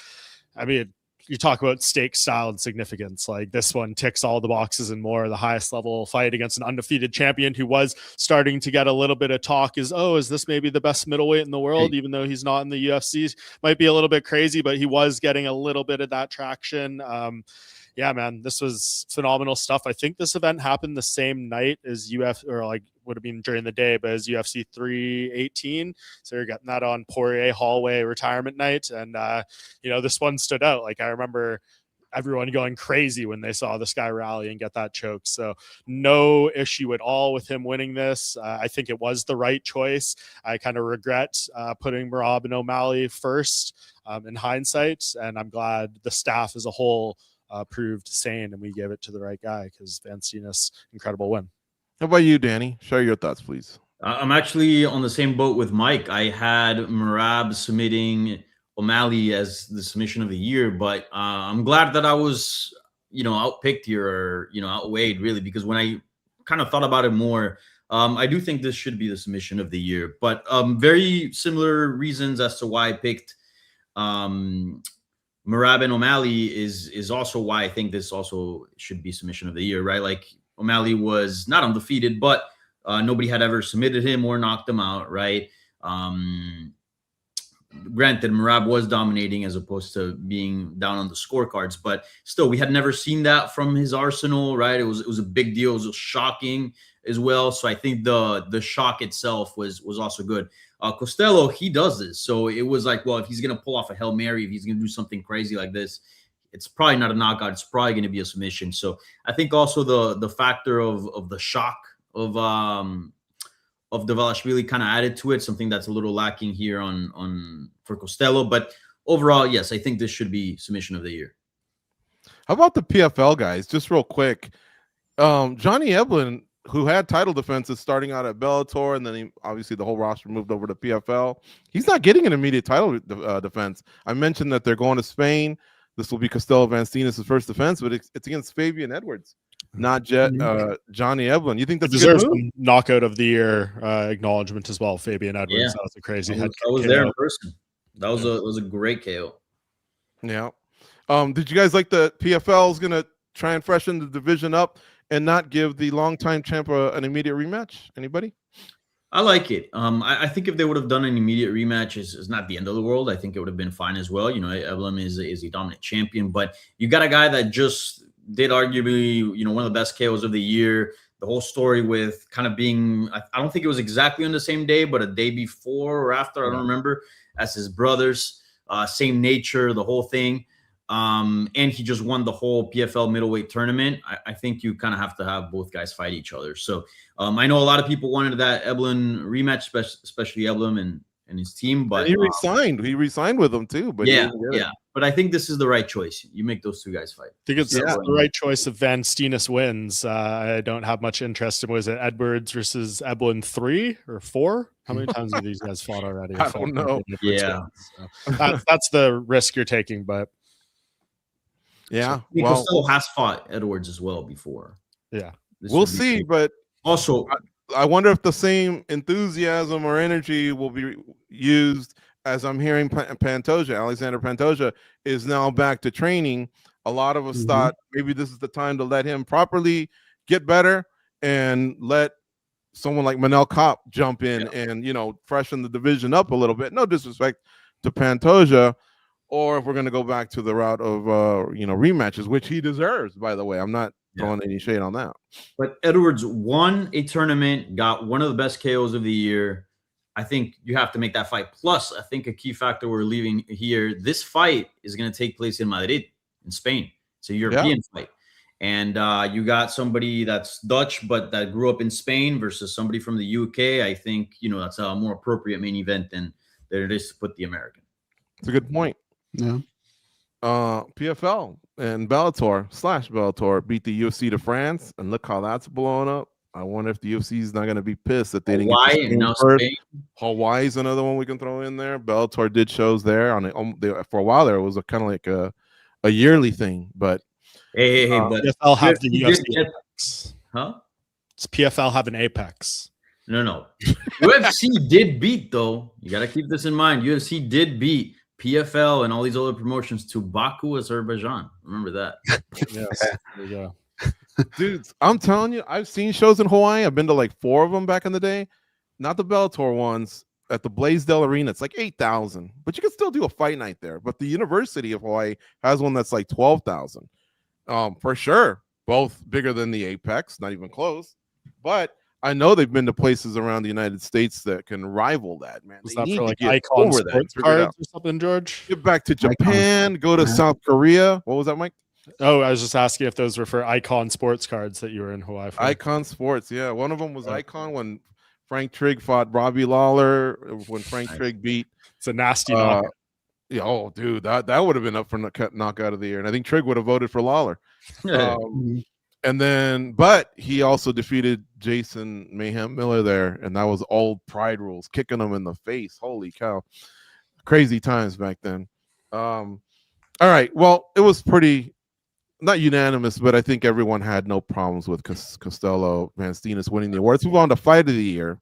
I mean, you talk about stake style and significance. Like, this one ticks all the boxes and more. The highest level fight against an undefeated champion who was starting to get a little bit of talk is this maybe the best middleweight in the world, even though he's not in the UFC? Might be a little bit crazy, but he was getting a little bit of that traction. Yeah, man, this was phenomenal stuff. I think this event happened the same night as would have been during the day, but as UFC 318. So you're getting that on Poirier hallway retirement night. And, this one stood out. Like, I remember everyone going crazy when they saw this guy rally and get that choke. So no issue at all with him winning this. I think it was the right choice. I kind of regret putting Merab and O'Malley first in hindsight. And I'm glad the staff as a whole proved sane and we gave it to the right guy, because Vancinas, incredible win. How about you, Danny? Share your thoughts, please. I'm actually on the same boat with Mike. I had Merab submitting O'Malley as the submission of the year, but I'm glad that I was, outpicked here, or, outweighed, really, because when I kind of thought about it more, I do think this should be the submission of the year. But very similar reasons as to why I picked Merab and O'Malley is also why I think this also should be submission of the year, right? Like, O'Malley was not undefeated, but nobody had ever submitted him or knocked him out, right? Granted, Merab was dominating as opposed to being down on the scorecards, but still, we had never seen that from his arsenal, right? It was a big deal. It was shocking as well. So I think the shock itself was also good. Costello, he does this. So it was like, well, if he's going to pull off a Hail Mary, if he's going to do something crazy like this, it's probably not a knockout. It's probably going to be a submission. So I think also the factor of the shock of Dvalishvili kind of added to it, something that's a little lacking here for Costello. But overall, yes, I think this should be submission of the year. How about the PFL guys? Just real quick, Johnny Eblen, who had title defenses starting out at Bellator, and then obviously the whole roster moved over to PFL. He's not getting an immediate title defense. I mentioned that they're going to Spain. This will be Costello Vancinas' first defense, but it's against Fabian Edwards. not Johnny Evelyn. You think He that's a good deserves move? some knockout of the year acknowledgement as well. Fabian Edwards, Yeah. that was a crazy I head was kick there KO. in person. That was a great KO. Yeah. Did you guys like the PFL is going to try and freshen the division up and not give the longtime champ an immediate rematch? Anybody? I like it. I think if they would have done an immediate rematch, is not the end of the world. I think it would have been fine as well. You know, Evelyn is a dominant champion, but you got a guy that just did arguably, you know, one of the best KOs of the year. The whole story with kind of being, I don't think it was exactly on the same day, but a day before or after, I don't remember, as his brothers, same nature, the whole thing. And he just won the whole PFL middleweight tournament. I think you kind of have to have both guys fight each other. So I know a lot of people wanted that Evelyn rematch, especially Evelyn and his team. But and he resigned. He resigned with them too. But yeah. But I think this is the right choice. You make those two guys fight. I think it's the right choice if Van Steenis wins. I don't have much interest in, was it Edwards versus Evelyn 3 or 4? How many times have these guys fought already? I don't know. Yeah. So that's the risk you're taking, but yeah. So, well, Costello has fought Edwards as well before. Yeah. We'll see. But also, I wonder if the same enthusiasm or energy will be used as I'm hearing Pantoja, Alexander Pantoja, is now back to training. A lot of us thought maybe this is the time to let him properly get better and let someone like Manel Kopp jump in and, you know, freshen the division up a little bit. No disrespect to Pantoja, or if we're going to go back to the route of, you know, rematches, which he deserves, by the way. I'm not throwing any shade on that. But Edwards won a tournament, got one of the best KOs of the year. I think you have to make that fight. Plus, I think a key factor we're leaving here, this fight is going to take place in Madrid, in Spain. It's a European fight. And you got somebody that's Dutch, but that grew up in Spain versus somebody from the UK. I think, you know, that's a more appropriate main event than it is to put the American. It's a good point. Yeah. PFL and Bellator beat the UFC to France, and look how that's blowing up. I wonder if the UFC is not going to be pissed that they didn't get and now Spain. Hawaii's another one we can throw in there. Bellator did shows there on it. For a while there, it was kind of like a yearly thing. But but PFL have the UFC Apex. Huh? Does PFL have an Apex? No. UFC did beat, though. You got to keep this in mind. UFC did beat PFL and all these other promotions to Baku, Azerbaijan. Remember that. Yes. There you go. Dudes, I'm telling you, I've seen shows in Hawaii. I've been to like 4 of them back in the day. Not the Bellator ones. At the Blaisdell Arena, it's like 8,000. But you can still do a fight night there. But the University of Hawaii has one that's like 12,000. For sure. Both bigger than the Apex, not even close. But I know they've been to places around the United States that can rival that, man. Was they that need for to like get icon over sports that, cards or something, George? Get back to Japan, go to South Korea. What was that, Mike? Oh, I was just asking if those were for icon sports cards that you were in Hawaii for. Icon Sports, yeah. One of them was Icon when Frank Trigg fought Robbie Lawler, when Frank Trigg beat. It's a nasty knockout. Yeah, oh, dude, that would have been up for knockout of the year. And I think Trigg would have voted for Lawler. And then, but he also defeated Jason Mayhem Miller there, and that was old Pride rules, kicking him in the face. Holy cow. Crazy times back then. All right, well, it was pretty, not unanimous, but I think everyone had no problems with Costello Van Steenis winning the award. Let's move on to Fight of the Year.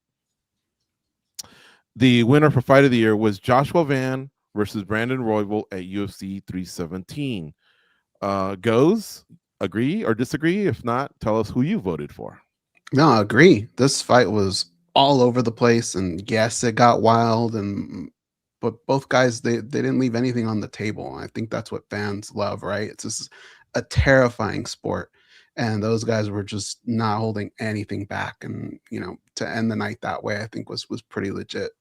The winner for Fight of the Year was Joshua Van versus Brandon Royval at UFC 317. Goes, agree or disagree? If not, tell us who you voted for. No, I agree. This fight was all over the place, and yes, it got wild, but both guys they didn't leave anything on the table. I think that's what fans love, right? It's just a terrifying sport, and those guys were just not holding anything back. And you know, to end the night that way, I think was pretty legit.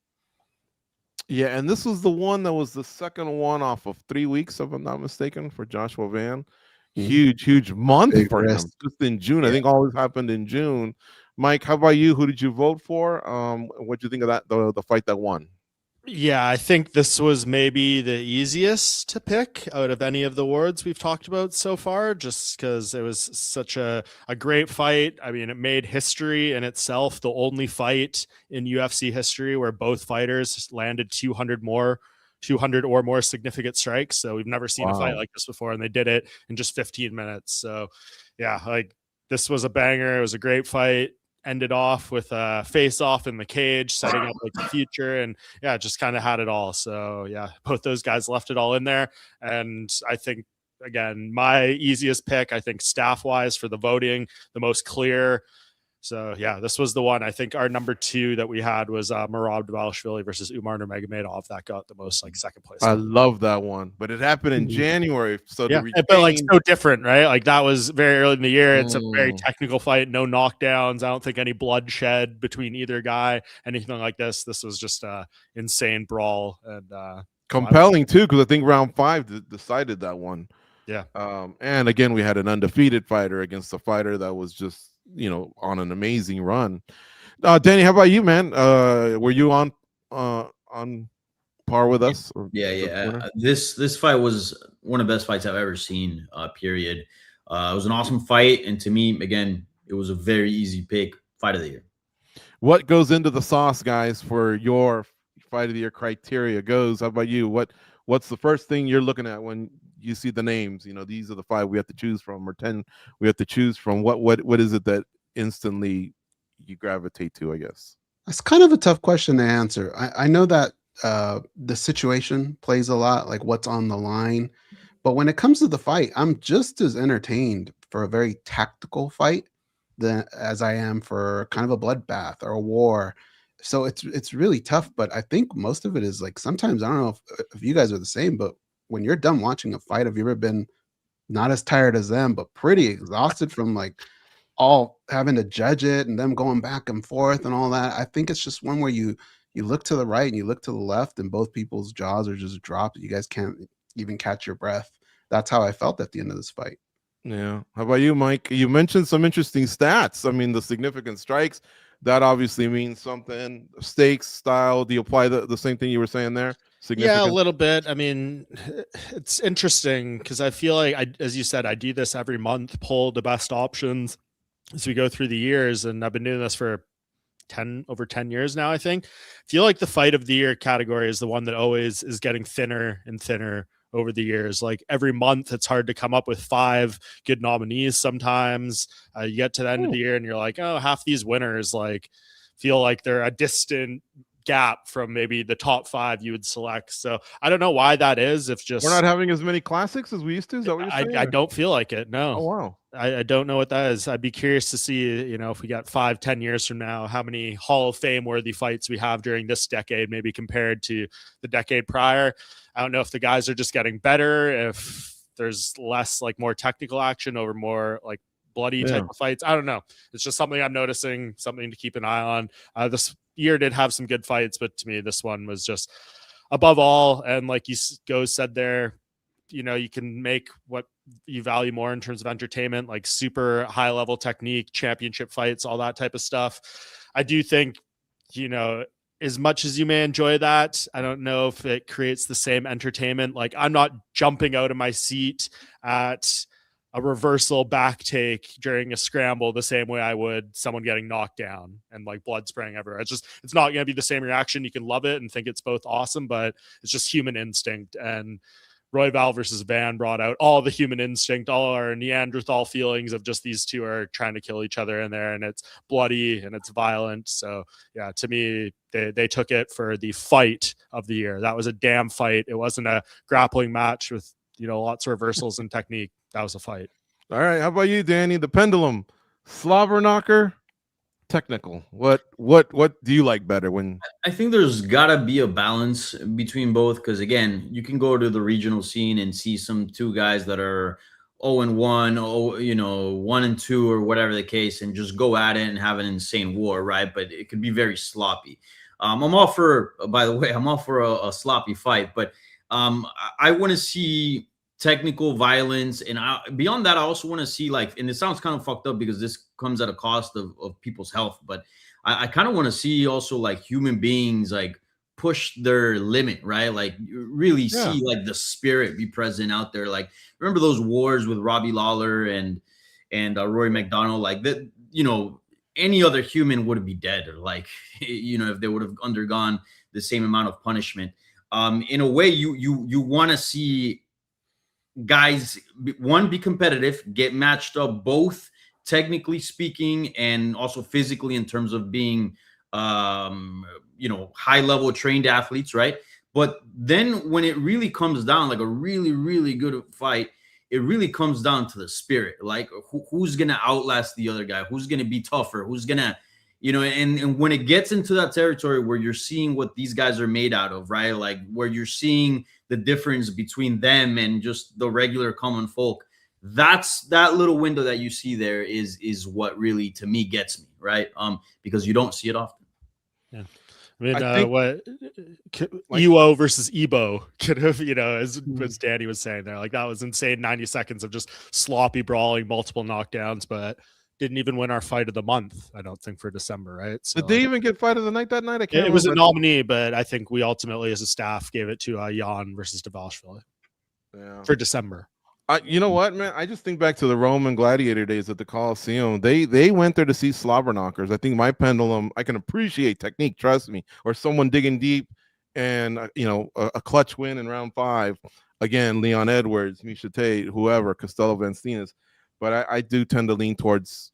Yeah, and this was the one that was the second one off of 3 weeks, if I'm not mistaken, for Joshua Van. Huge month Big for risk. him. Just in June. I think all this happened in June. Mike, how about you? Who did you vote for? What do you think of that? The fight that won? Yeah, I think this was maybe the easiest to pick out of any of the awards we've talked about so far, just because it was such a great fight. I mean, it made history in itself, the only fight in UFC history where both fighters landed 200 or more significant strikes. So we've never seen a fight like this before, and they did it in just 15 minutes. So yeah, like this was a banger. It was a great fight. Ended off with a face off in the cage, setting up like the future, and yeah, just kind of had it all. So yeah, both those guys left it all in there, and I think again, my easiest pick, I think staff wise for the voting, the most clear. So yeah, this was the one. I think our number 2 that we had was Merab Dvalishvili versus Umar Nurmagomedov. That got the most like second place. I love that one, but it happened in January, so yeah, but like so different, right? Like that was very early in the year. It's a very technical fight, no knockdowns. I don't think any bloodshed between either guy, anything like this. This was just a insane brawl and compelling too, because I think round 5 decided that one. Yeah. And again, we had an undefeated fighter against a fighter that was just, you know, on an amazing run. Danny, how about you, man? Were you on par with us? Yeah. This fight was one of the best fights I've ever seen, period. It was an awesome fight. And to me, again, it was a very easy pick. Fight of the year. What goes into the sauce, guys, for your fight of the year criteria goes? How about you? What's the first thing you're looking at when you see the names? You know, these are the 5 we have to choose from, or 10 we have to choose from. What is it that instantly you gravitate to, I guess? That's kind of a tough question to answer. I know that the situation plays a lot, like what's on the line. But when it comes to the fight, I'm just as entertained for a very tactical fight as I am for kind of a bloodbath or a war. So it's really tough. But I think most of it is like, sometimes, I don't know if you guys are the same, but when you're done watching a fight, have you ever been not as tired as them, but pretty exhausted from like all having to judge it and them going back and forth and all that? I think it's just one where you look to the right and you look to the left and both people's jaws are just dropped. You guys can't even catch your breath. That's how I felt at the end of this fight. Yeah. How about you, Mike? You mentioned some interesting stats. I mean, the significant strikes, that obviously means something. Stakes, style, do you apply the same thing you were saying there? Yeah, a little bit. I mean, it's interesting because I feel like, as you said, I do this every month, pull the best options as we go through the years, and I've been doing this for over 10 years now. I think. I feel like the fight of the year category is the one that always is getting thinner and thinner over the years. Like every month, it's hard to come up with 5 good nominees. Sometimes you get to the end of the year and you're like, oh, half these winners like feel like they're a distant gap from maybe the top 5 you would select. So I don't know why that is. If just we're not having as many classics as we used to. Is that what you're saying? I don't feel like it. No. Oh wow. I don't know what that is. I'd be curious to see, you know, if we got 5-10 years from now, how many Hall of Fame worthy fights we have during this decade, maybe compared to the decade prior. I don't know if the guys are just getting better, if there's less like more technical action over more like bloody type of fights. I don't know. It's just something I'm noticing, something to keep an eye on. This year did have some good fights, but to me, this one was just above all. And like you said there, you know, you can make what you value more in terms of entertainment, like super high level technique, championship fights, all that type of stuff. I do think, you know, as much as you may enjoy that, I don't know if it creates the same entertainment. Like I'm not jumping out of my seat at a reversal back take during a scramble the same way I would someone getting knocked down and like blood spraying everywhere. It's not going to be the same reaction. You can love it and think it's both awesome, but it's just human instinct. And Royval versus Van brought out all the human instinct, all our Neanderthal feelings of just these two are trying to kill each other in there, and it's bloody and it's violent. So yeah, to me, they took it for the fight of the year. That was a damn fight. It wasn't a grappling match with, you know, lots of reversals and technique. That was a fight. All right. How about you, Danny? The pendulum, slobber knocker, technical. What do you like better? When I think there's gotta be a balance between both, because again, you can go to the regional scene and see some 2 guys that are 0-1, you know, 1-2 or whatever the case, and just go at it and have an insane war, right? But it could be very sloppy. I'm all for, by the way, I'm all for a sloppy fight, but I want to see technical violence, and beyond that, I also want to see, like, and it sounds kind of fucked up because this comes at a cost of people's health, but I kind of want to see also like human beings like push their limit, right? Like really see like the spirit be present out there. Like remember those wars with Robbie Lawler and Rory McDonald, like that, you know, any other human would be dead, or like, you know, if they would have undergone the same amount of punishment. In a way, you want to see guys, one, be competitive, get matched up both technically speaking, and also physically in terms of being, high level trained athletes, right? But then when it really comes down, like a really, really good fight, it really comes down to the spirit. Like who's going to outlast the other guy? Who's going to be tougher? Who's going to, and when it gets into that territory where you're seeing what these guys are made out of, right? Like where you're seeing the difference between them and just the regular common folk, that's that little window that you see there is what really, to me, gets me, right? Because you don't see it often. Yeah. I mean, I think, EWO versus Ebo could have, as Danny was saying there, like that was insane. 90 seconds of just sloppy brawling, multiple knockdowns, but didn't even win our fight of the month, I don't think, for December, right? So, did they even get fight of the night that night? I can't it was a remember. nominee, but I think we ultimately, as a staff, gave it to Jan versus Dvalishvili for December. You know what, man? I just think back to the Roman gladiator days at the Coliseum. They went there to see slobber knockers. I think my pendulum, I can appreciate technique, trust me, or someone digging deep and, a clutch win in round 5. Again, Leon Edwards, Misha Tate, whoever, Costello Vancinas. But I do tend to lean towards,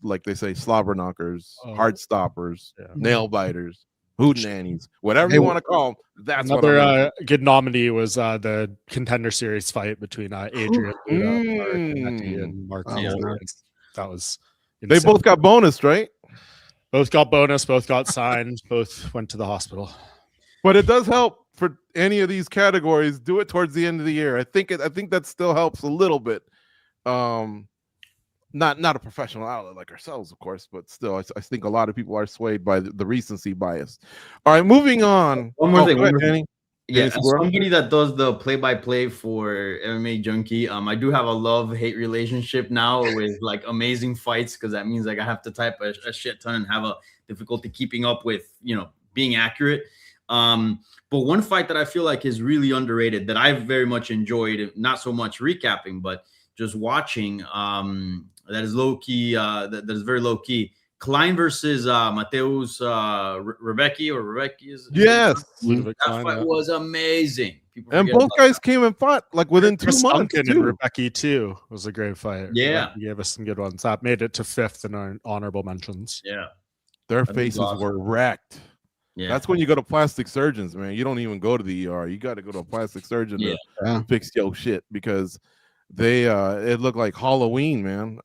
like they say, slobber knockers, heart stoppers, nail biters, hootenannies, whatever you want to call them. That's another good nominee was the Contender Series fight between Adrian and Mark. That was insane. They both got bonus, right? Both got bonus, both got signed, both went to the hospital. But it does help for any of these categories. Do it towards the end of the year. I think that still helps a little bit. Not a professional outlet like ourselves, of course, but still, I think a lot of people are swayed by the recency bias. All right, moving on. One more thing, Danny. Yeah, as somebody that does the play-by-play for MMA Junkie, I do have a love-hate relationship now with like amazing fights, because that means like I have to type a shit ton and have a difficulty keeping up with being accurate. But one fight that I feel like is really underrated that I've very much enjoyed, not so much recapping, but just watching, that is low key, that is very low key. Klein versus Mateus Rebecki is yes. That fight was amazing. And both guys came and fought like within 2 months. Duncan and Rebecki too was a great fight. Yeah, he gave us some good ones. That made it to 5th in our honorable mentions. Yeah, their faces were wrecked. Yeah, that's when you go to plastic surgeons, man. You don't even go to the ER. You got to go to a plastic surgeon to fix your shit, because they it looked like Halloween, man.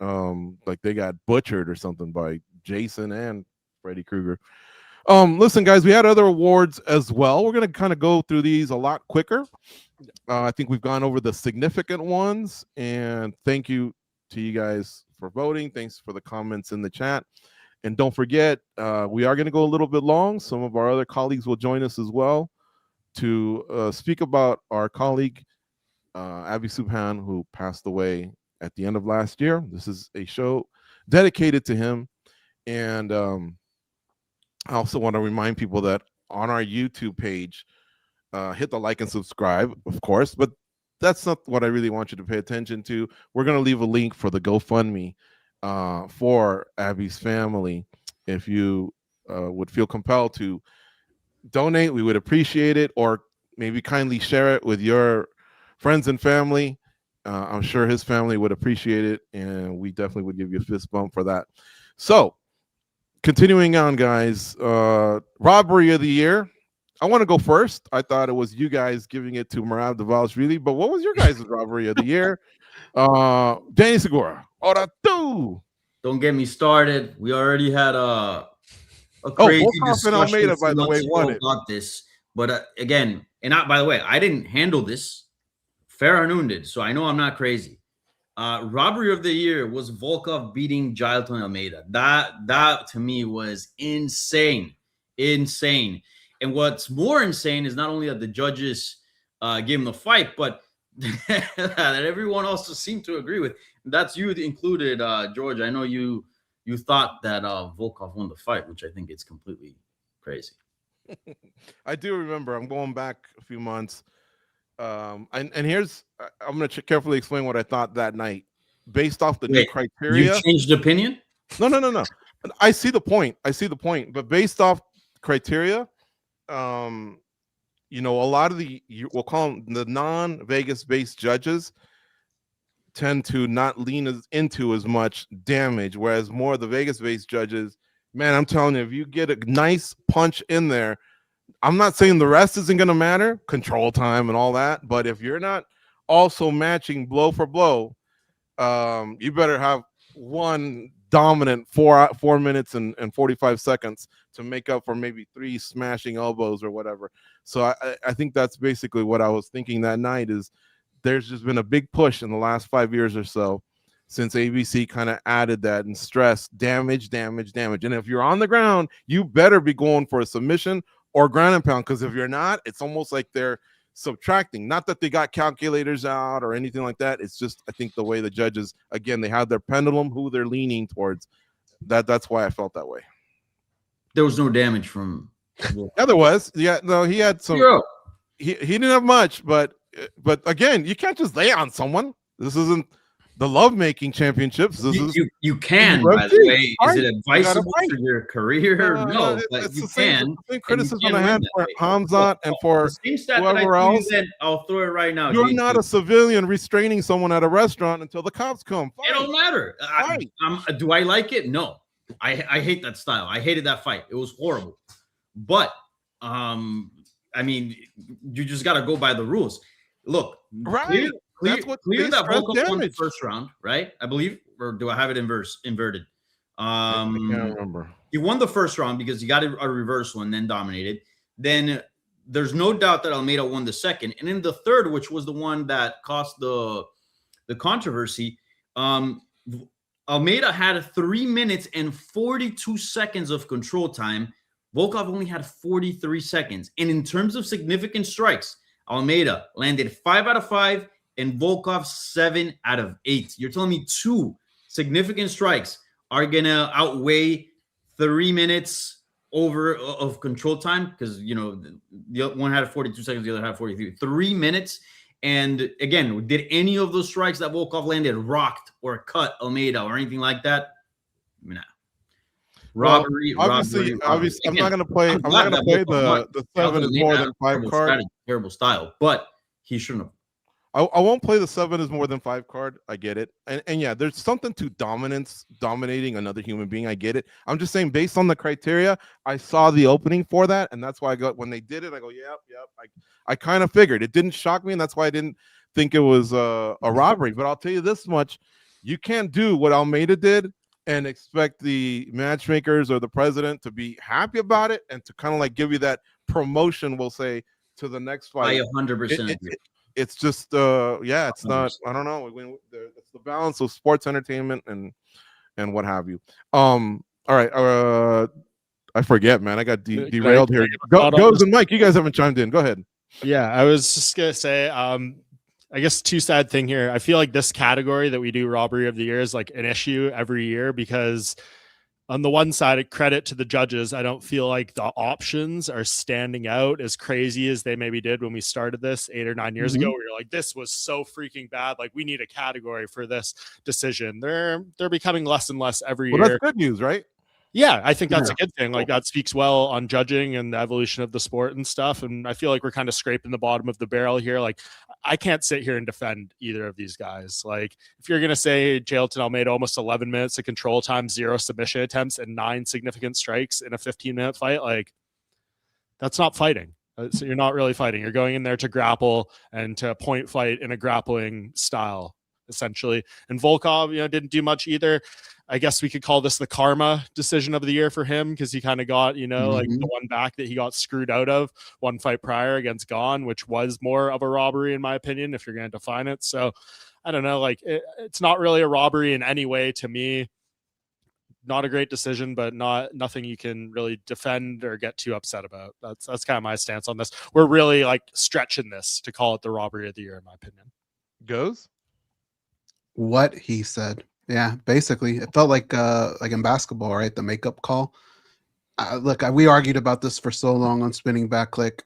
Like they got butchered or something by Jason and Freddy Krueger. Listen, guys, we had other awards as well. We're gonna kind of go through these a lot quicker. I think we've gone over the significant ones, and thank you to you guys for voting. Thanks for the comments in the chat, and don't forget, we are going to go a little bit long. Some of our other colleagues will join us as well to speak about our colleague Abby Suhan, who passed away at the end of last year. This is a show dedicated to him. And I also want to remind people that on our YouTube page, hit the like and subscribe, of course, but that's not what I really want you to pay attention to. We're going to leave a link for the GoFundMe for Abby's family. If you would feel compelled to donate, we would appreciate it, or maybe kindly share it with your friends and family. I'm sure his family would appreciate it, and we definitely would give you a fist bump for that. So, continuing on, guys, robbery of the year. I want to go first. I thought it was you guys giving it to Merab Dvalishvili, but what was your guys' robbery of the year? Danny Segura. Ora tu. Don't get me started. We already had a crazy discussion. Almeida, by the way, won it. About this, but again, and by the way, I didn't handle this. Farah Noon did, so I know I'm not crazy. Robbery of the year was Volkov beating Jailton Almeida. That to me was insane. And what's more insane is not only that the judges gave him the fight, but that everyone also seemed to agree with. That's you included, George. I know you thought that Volkov won the fight, which I think is completely crazy. I do remember. I'm going back a few months. And here's, I'm going to carefully explain what I thought that night based off the new criteria. You changed opinion? No. I see the point. But based off criteria, a lot of we'll call them the non-Vegas based judges tend to not lean into as much damage, whereas more of the Vegas-based judges, man, I'm telling you, if you get a nice punch in there, I'm not saying the rest isn't going to matter, control time and all that, but if you're not also matching blow for blow, you better have one dominant 4 minutes and 45 seconds to make up for maybe 3 smashing elbows or whatever. So I think that's basically what I was thinking that night. Is there's just been a big push in the last 5 years or so since ABC kind of added that and stressed damage. And if you're on the ground, you better be going for a submission or ground and pound, because if you're not, it's almost like they're subtracting. Not that they got calculators out or anything like that. It's just, I think, the way the judges, again, they have their pendulum, who they're leaning towards. That's why I felt that way. There was no damage from. Yeah, there was. Yeah, no, he had some. Zero. He didn't have much, but again, you can't just lay on someone. This isn't the lovemaking championships. This is you can, by the way. Is it advisable for your career? No, but you can. The same criticism I had for Hamzat and for whoever else. I'll throw it right now. You're not a civilian restraining someone at a restaurant until the cops come. Fine. It don't matter. Do I like it? No. I hate that style. I hated that fight. It was horrible. But I mean, you just got to go by the rules. Look, right. Clear that Volkov won the first round, right? I believe, or do I have it inverted? I can't remember. He won the first round because he got a reversal and then dominated. Then there's no doubt that Almeida won the second, and in the third, which was the one that caused the controversy, Almeida had 3 minutes and 42 seconds of control time. Volkov only had 43 seconds, and in terms of significant strikes, Almeida landed 5 out of 5. And Volkov 7 out of 8. You're telling me 2 significant strikes are gonna outweigh 3 minutes of control time? Because the one had 42 seconds, the other had 43. 3 minutes. And again, did any of those strikes that Volkov landed rocked or cut Almeida or anything like that? Nah. Robbery. Obviously, I'm not gonna play. I'm not gonna play the 7 is more than 5 card. Terrible style, but he shouldn't have. I won't play the 7 is more than 5 card. I get it. And yeah, there's something to dominating another human being. I get it. I'm just saying, based on the criteria, I saw the opening for that. And that's why I got, when they did it, I go, yep. I kind of figured. It didn't shock me. And that's why I didn't think it was a robbery. But I'll tell you this much. You can't do what Almeida did and expect the matchmakers or the president to be happy about it and to kind of like give you that promotion, we'll say, to the next fight. I 100% agree. It's just it's not, I don't know, it's the balance of sports entertainment and what have you. All right, I forget, man. I got derailed here. Goes and Mike, you guys haven't chimed in. Go ahead. Yeah, I was just gonna say, I guess 2 sad thing here. I feel like this category that we do robbery of the year is like an issue every year, because on the one side, credit to the judges, I don't feel like the options are standing out as crazy as they maybe did when we started this 8 or 9 years ago. We were like, this was so freaking bad. Like, we need a category for this decision. They're becoming less and less every year. That's good news, right? Yeah, I think that's a good thing. Like, that speaks well on judging and the evolution of the sport and stuff. And I feel like we're kind of scraping the bottom of the barrel here. Like, I can't sit here and defend either of these guys. Like, if you're going to say Jailton Almeida, almost 11 minutes of control time, 0 submission attempts, and 9 significant strikes in a 15-minute fight, like, that's not fighting. So you're not really fighting. You're going in there to grapple and to point fight in a grappling style, essentially. And Volkov, didn't do much either. I guess we could call this the karma decision of the year for him, because he kind of got, like the one back that he got screwed out of one fight prior against Gone, which was more of a robbery in my opinion, if you're going to define it. So I don't know, like it's not really a robbery in any way to me. Not a great decision, but nothing you can really defend or get too upset about. That's kind of my stance on this. We're really like stretching this to call it the robbery of the year, in my opinion. Goes what he said. Yeah, basically, it felt like in basketball, right? The makeup call. Look, we argued about this for so long on Spinning Back Clique.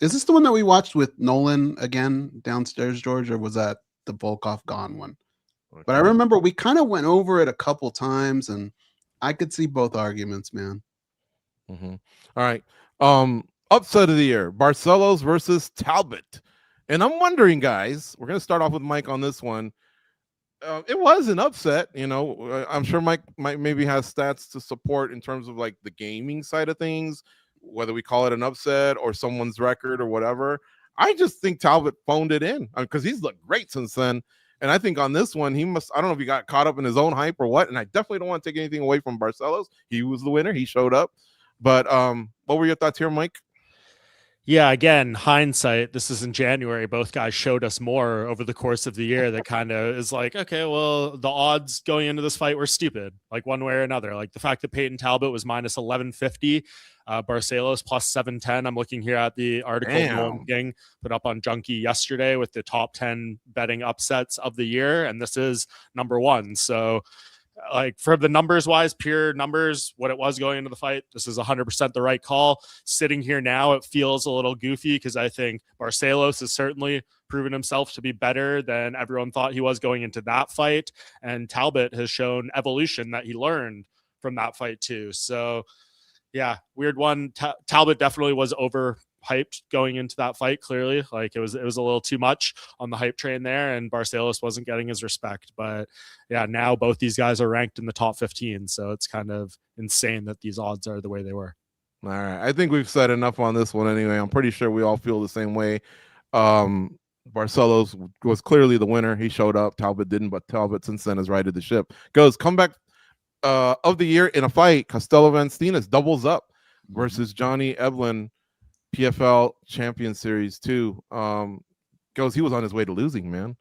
Is this the one that we watched with Nolan again downstairs, George, or was that the Volkov Gone one? Okay. But I remember we kind of went over it a couple times, and I could see both arguments, man. All right, upset of the year: Barcelos versus Talbot. And I'm wondering, guys, we're gonna start off with Mike on this one. It was an upset, you know. I'm sure Mike maybe has stats to support in terms of like the gaming side of things, whether we call it an upset or someone's record or whatever. I just think Talbot phoned it in because he's looked great since then. And I think on this one, he must, I don't know if he got caught up in his own hype or what. And I definitely don't want to take anything away from Barcelos. He was the winner. He showed up. But what were your thoughts here, Mike? Yeah, again, hindsight, this is in January. Both guys showed us more over the course of the year that kind of is like, okay, well, the odds going into this fight were stupid, like one way or another. Like the fact that Peyton Talbot was minus 1150, Barcelos plus 710. I'm looking here at the article Nolan King put up on Junkie yesterday with the top 10 betting upsets of the year. And this is number one. So, like for the numbers wise, pure numbers, what it was going into the fight, this is 100% the right call. Sitting here now, it feels a little goofy because I think Barcelos has certainly proven himself to be better than everyone thought he was going into that fight. And Talbot has shown evolution that he learned from that fight too. So yeah, weird one. Talbot definitely was overhyped going into that fight. Clearly, like it was a little too much on the hype train there, and Barcelos wasn't getting his respect. But yeah, now both these guys are ranked in the top 15, so it's kind of insane that these odds are the way they were. All right, I think we've said enough on this one anyway. I'm pretty sure we all feel the same way. Barcelos was clearly the winner. He showed up. Talbot didn't, but Talbot since then has righted the ship. Goes comeback of the year in a fight. Costello Van Steenis doubles up versus Johnny Eblen, PFL Champion Series 2. Goes, he was on his way to losing, man.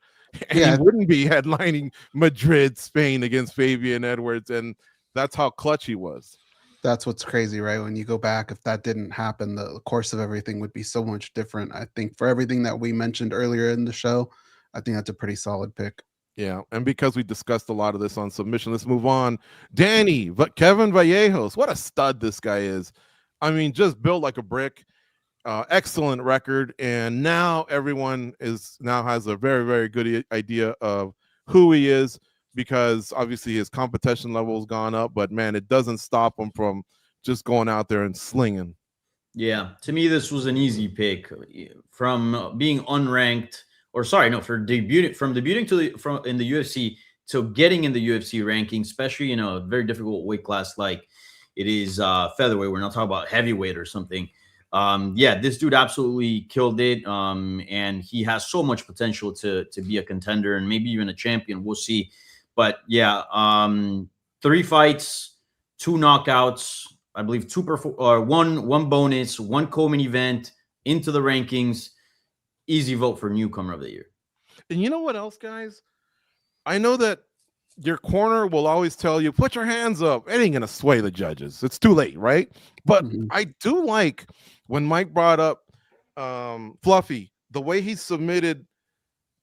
And he wouldn't be headlining Madrid, Spain against Fabian Edwards, and that's how clutch he was. That's what's crazy, right? When you go back, if that didn't happen, the course of everything would be so much different. I think for everything that we mentioned earlier in the show, I think that's a pretty solid pick. Yeah, and because we discussed a lot of this on submission, let's move on. Danny, but Kevin Vallejos, what a stud this guy is. I mean, just built like a brick. Excellent record, and now everyone has a very, very good idea of who he is, because obviously his competition level has gone up, but man, it doesn't stop him from just going out there and slinging. Yeah, to me, this was an easy pick from being unranked. Or sorry, no, from debuting in the UFC to getting in the UFC ranking, especially in a very difficult weight class like it is featherweight. We're not talking about heavyweight or something. Yeah, this dude absolutely killed it, and he has so much potential to be a contender and maybe even a champion. We'll see. But yeah, 3 fights, 2 knockouts, I believe one bonus, 1 co-main event, into the rankings. Easy vote for Newcomer of the Year. And you know what else, guys? I know that your corner will always tell you, put your hands up. It ain't going to sway the judges. It's too late, right? But I do like when Mike brought up Fluffy, the way he submitted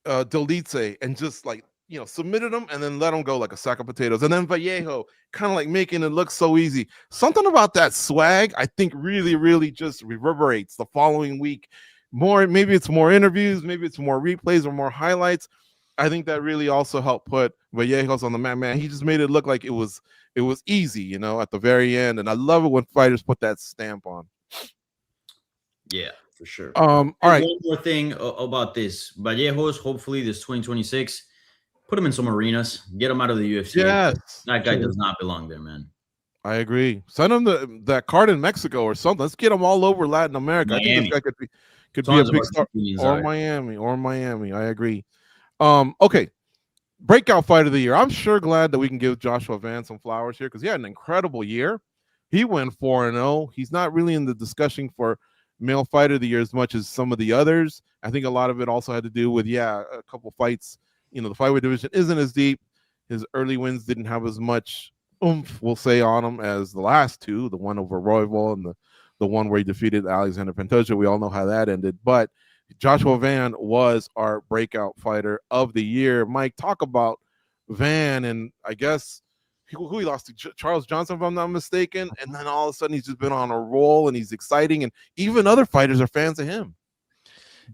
Delice and just like, you know, submitted him and then let him go like a sack of potatoes. And then Vallejo kind of like making it look so easy. Something about that swag, I think really, really just reverberates the following week. Maybe it's more interviews, maybe it's more replays or more highlights. I think that really also helped put Vallejos on the map. Man, he just made it look like it was easy, you know, at the very end. And I love it when fighters put that stamp on. Yeah, for sure. All right. One more thing about this. Vallejos, hopefully this 2026, put him in some arenas, get him out of the UFC. Yes. That guy does not belong there, man. I agree. Send him that card in Mexico or something. Let's get him all over Latin America. Miami. I think this guy could be a big star. Or Miami. I agree. Okay. Breakout fight of the year. I'm sure glad that we can give Joshua Van some flowers here because he had an incredible year. He went 4-0. He's not really in the discussion for male fighter of the year as much as some of the others. I think a lot of it also had to do with, a couple fights. You know, the flyweight division isn't as deep. His early wins didn't have as much oomph, we'll say, on him as the last 2, the one over Royval and the one where he defeated Alexander Pantoja. We all know how that ended. But Joshua Van was our breakout fighter of the year. Mike, talk about Van, and I guess who he lost to, Charles Johnson, if I'm not mistaken. And then all of a sudden he's just been on a roll and he's exciting, and even other fighters are fans of him.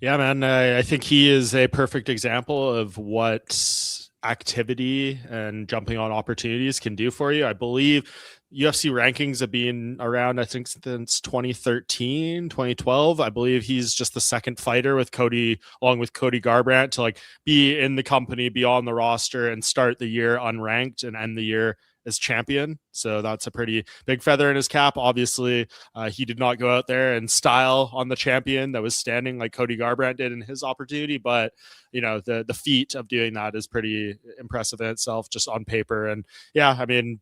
Yeah, man. I think he is a perfect example of what activity and jumping on opportunities can do for you. I believe UFC rankings have been around, I think, since 2013, 2012. I believe he's just the second fighter with Cody, along with Cody Garbrandt, to like be in the company, be on the roster, and start the year unranked and end the year as champion. So that's a pretty big feather in his cap. Obviously, he did not go out there and style on the champion that was standing like Cody Garbrandt did in his opportunity, but you know, the feat of doing that is pretty impressive in itself, just on paper. And yeah, I mean,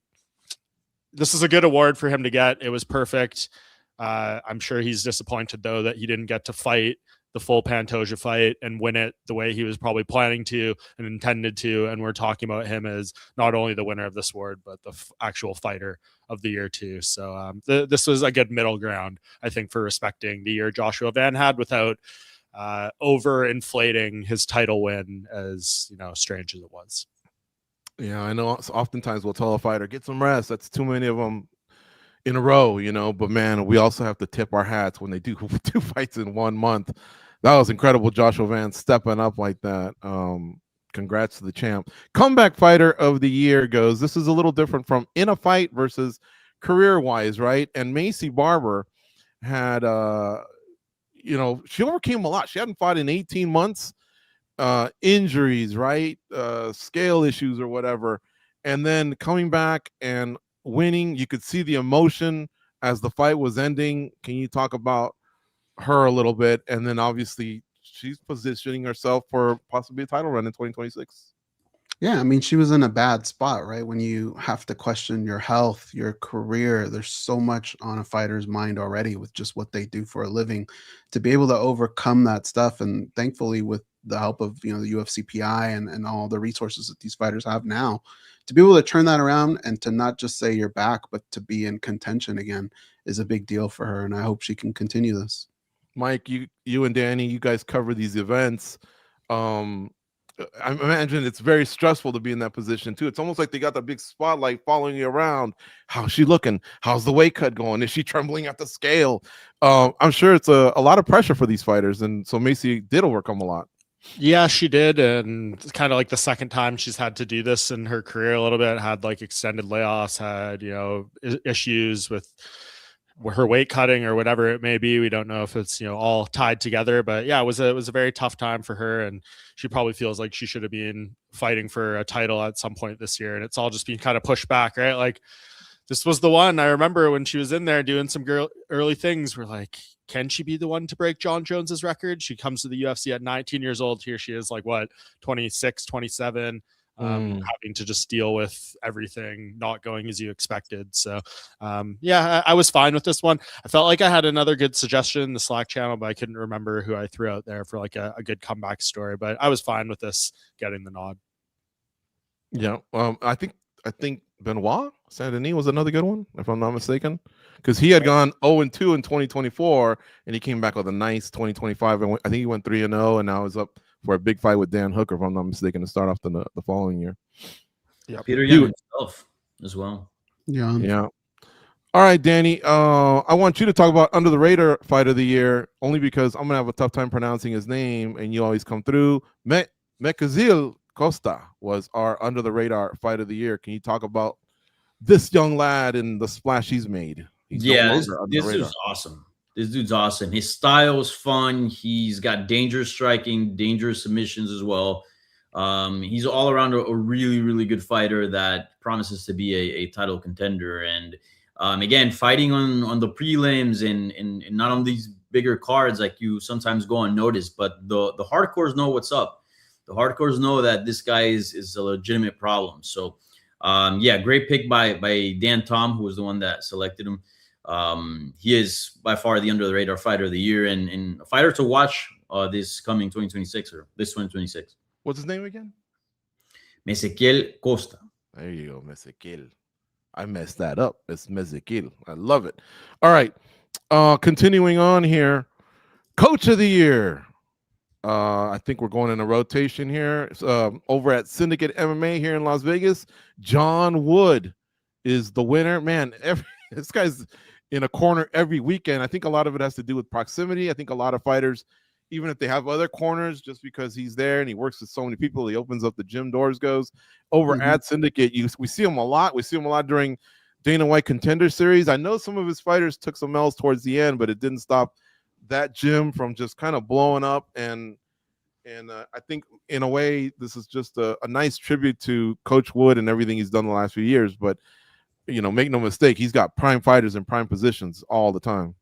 this is a good award for him to get. It was perfect. I'm sure he's disappointed though that he didn't get to fight the full Pantoja fight and win it the way he was probably planning to and intended to. And we're talking about him as not only the winner of this award, but the actual fighter of the year too. So this was a good middle ground, I think, for respecting the year Joshua Van had without over inflating his title win, as you know, strange as it was. Yeah, I know. Oftentimes we'll tell a fighter, get some rest. That's too many of them in a row, you know. But man, we also have to tip our hats when they do 2 fights in 1 month. That was incredible, Joshua Van stepping up like that. Congrats to the champ. Comeback fighter of the year goes. This is a little different from in a fight versus career-wise, right? And Macy Barber had, you know, she overcame a lot. She hadn't fought in 18 months. Injuries, right? Scale issues or whatever. And then coming back and winning, you could see the emotion as the fight was ending. Can you talk about her a little bit? And then obviously she's positioning herself for possibly a title run in 2026. Yeah, I mean, she was in a bad spot, right? When you have to question your health, your career, there's so much on a fighter's mind already with just what they do for a living. To be able to overcome that stuff, and thankfully with the help of, you know, the UFC PI and all the resources that these fighters have now, to be able to turn that around and to not just say you're back, but to be in contention again is a big deal for her. And I hope she can continue this. Mike, you and Danny, you guys cover these events. I imagine it's very stressful to be in that position too. It's almost like they got the big spotlight following you around. How's she looking? How's the weight cut going? Is she trembling at the scale? I'm sure it's a lot of pressure for these fighters. And so Macy did overcome a lot. Yeah, she did. And it's kind of like the second time she's had to do this in her career a little bit, had like extended layoffs, had, you know, issues with her weight cutting or whatever it may be. We don't know if it's, you know, all tied together, but yeah, it was a very tough time for her. And she probably feels like she should have been fighting for a title at some point this year. And it's all just being kind of pushed back, right? Like, this was the one. I remember when she was in there doing some early things. We're like, can she be the one to break John Jones's record? She comes to the UFC at 19 years old. Here she is, like, what, 26, 27, having to just deal with everything not going as you expected. So, yeah, I was fine with this one. I felt like I had another good suggestion in the Slack channel, but I couldn't remember who I threw out there for like a good comeback story. But I was fine with this getting the nod. Yeah, I think Benoit Saint-Denis was another good one, if I'm not mistaken, because he had gone 0-2 in 2024, and he came back with a nice 2025. And I think he went 3-0, and now he's up for a big fight with Dan Hooker, if I'm not mistaken, to start off the following year. Yeah, Peter Young himself as well. Yeah. All right, Danny. I want you to talk about under the radar fight of the year, only because I'm gonna have a tough time pronouncing his name, and you always come through. Makhachev Costa was our under the radar fight of the year. Can you talk about this young lad and the splash he's made? This dude's awesome. This dude's awesome. His style is fun. He's got dangerous striking, dangerous submissions as well. He's all around a really, really good fighter that promises to be a title contender. And again, fighting on the prelims and not on these bigger cards like you sometimes go unnoticed, but the hardcores know what's up. The hardcores know that this guy is a legitimate problem. So, yeah, great pick by Dan Tom, who was the one that selected him. He is by far the under the radar fighter of the year and a fighter to watch this coming 2026 or this 2026. What's his name again? Makhachev Costa. There you go, Makhachev. I messed that up. It's Makhachev. I love it. All right. Continuing on here. Coach of the year. I think we're going in a rotation here. Over at Syndicate MMA here in Las Vegas, John Wood is the winner. Man, this guy's in a corner every weekend. I think a lot of it has to do with proximity. I think a lot of fighters even if they have other corners, just because he's there and he works with so many people, he opens up the gym doors. Goes over at Syndicate. We see him a lot. We see him a lot during Dana White Contender Series. I know some of his fighters took some L's towards the end, but it didn't stop that gym from just kind of blowing up. And I think in a way, this is just a nice tribute to Coach Wood and everything he's done the last few years. But make no mistake, he's got prime fighters in prime positions all the time.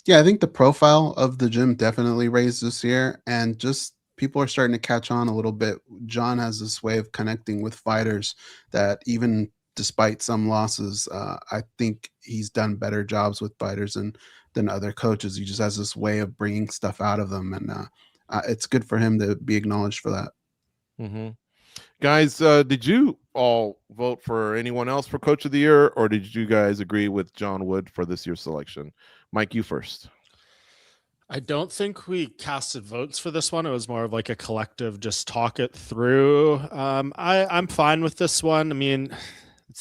Yeah, I think the profile of the gym definitely raised this year, and just people are starting to catch on a little bit. John has this way of connecting with fighters that even despite some losses, I think he's done better jobs with fighters than other coaches. He just has this way of bringing stuff out of them, and it's good for him to be acknowledged for that. Mm-hmm. Guys, did you all vote for anyone else for Coach of the Year, or did you guys agree with John Wood for this year's selection? Mike, you first. I don't think we casted votes for this one. It was more of like a collective, just talk it through. I'm fine with this one. I mean,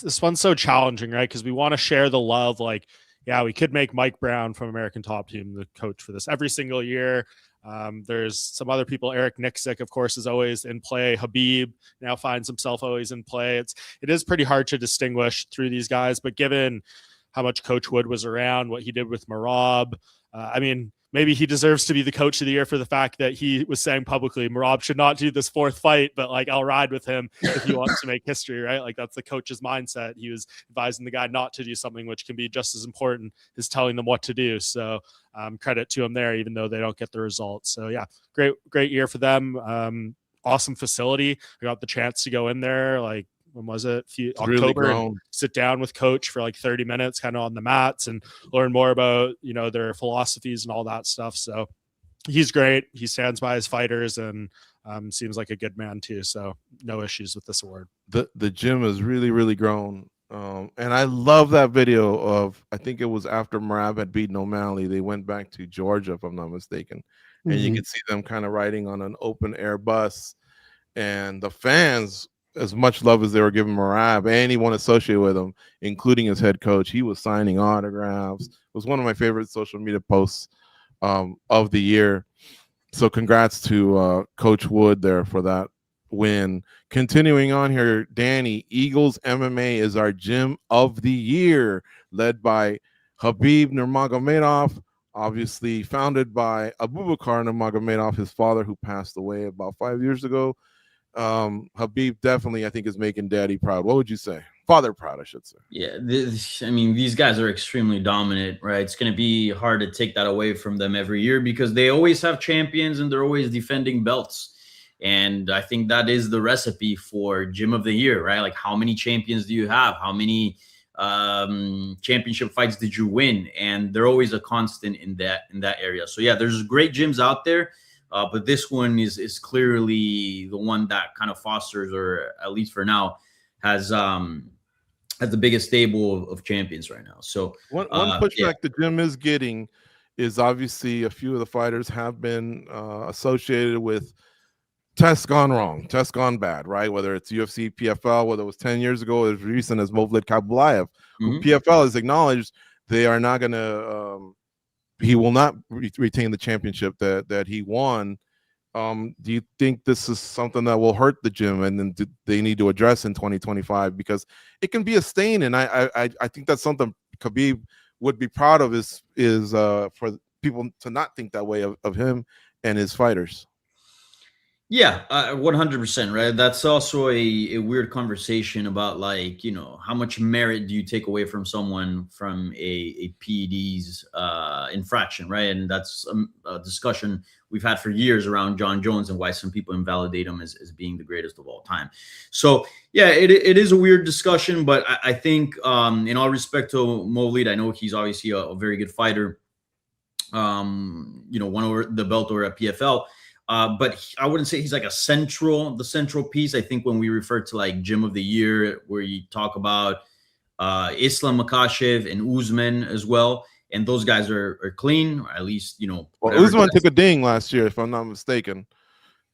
this one's so challenging, right? Because we want to share the love. Like, yeah, we could make Mike Brown from American Top Team the coach for this every single year. There's some other people. Eric Nixick, of course, is always in play. Habib now finds himself always in play. It is pretty hard to distinguish through these guys, but given how much Coach Wood was around, what he did with Merab, I mean, maybe he deserves to be the Coach of the Year for the fact that he was saying publicly, Merab should not do this fourth fight, but like, I'll ride with him if he wants to make history, right? Like, that's the coach's mindset. He was advising the guy not to do something, which can be just as important as telling them what to do. So credit to him there, even though they don't get the results. So yeah, great year for them. Awesome facility. I got the chance to go in there, like, when was it? October, really and sit down with Coach for like 30 minutes, kind of on the mats, and learn more about, their philosophies and all that stuff. So he's great. He stands by his fighters and seems like a good man too. So no issues with this award. The gym has really, really grown. And I love that video of, I think it was after Merab had beaten O'Malley. They went back to Georgia, if I'm not mistaken. And you could see them kind of riding on an open air bus. And the fans, as much love as they were giving Merab, anyone associated with him, including his head coach, he was signing autographs. It was one of my favorite social media posts of the year. So congrats to Coach Wood there for that win. Continuing on here, Danny, Eagles MMA is our gym of the year, led by Habib Nurmagomedov, obviously founded by Abubakar Nurmagomedov, his father, who passed away about 5 years ago. Habib definitely, I think, is making daddy proud. What would you say? Father proud, I should say. Yeah, these guys are extremely dominant, right? It's going to be hard to take that away from them every year because they always have champions and they're always defending belts. And I think that is the recipe for Gym of the Year, right? Like, how many champions do you have? How many championship fights did you win? And they're always a constant in that area. So yeah, there's great gyms out there. But this one is clearly the one that kind of fosters, or at least for now, has the biggest stable of champions right now. So one pushback the gym is getting is obviously a few of the fighters have been associated with tests gone wrong, tests gone bad, right? Whether it's UFC, PFL, whether it was 10 years ago, as recent as Movlid Kabulaev, who PFL has acknowledged they are not going to. He will not retain the championship that he won. Do you think this is something that will hurt the gym, and then they need to address in 2025, because it can be a stain? And I think that's something Khabib would be proud of, is for people to not think that way of him and his fighters. Yeah, 100%, right? That's also a weird conversation about, like, how much merit do you take away from someone from a PED's infraction, right? And that's a discussion we've had for years around John Jones and why some people invalidate him as being the greatest of all time. So yeah, it is a weird discussion, but I think in all respect to Movlid, I know he's obviously a very good fighter, won over the belt over at PFL. But I wouldn't say he's like the central piece. I think when we refer to like Gym of the Year, where you talk about Islam Makhachev and Usman as well, and those guys are clean, or at least, Well, Usman took a ding last year, if I'm not mistaken.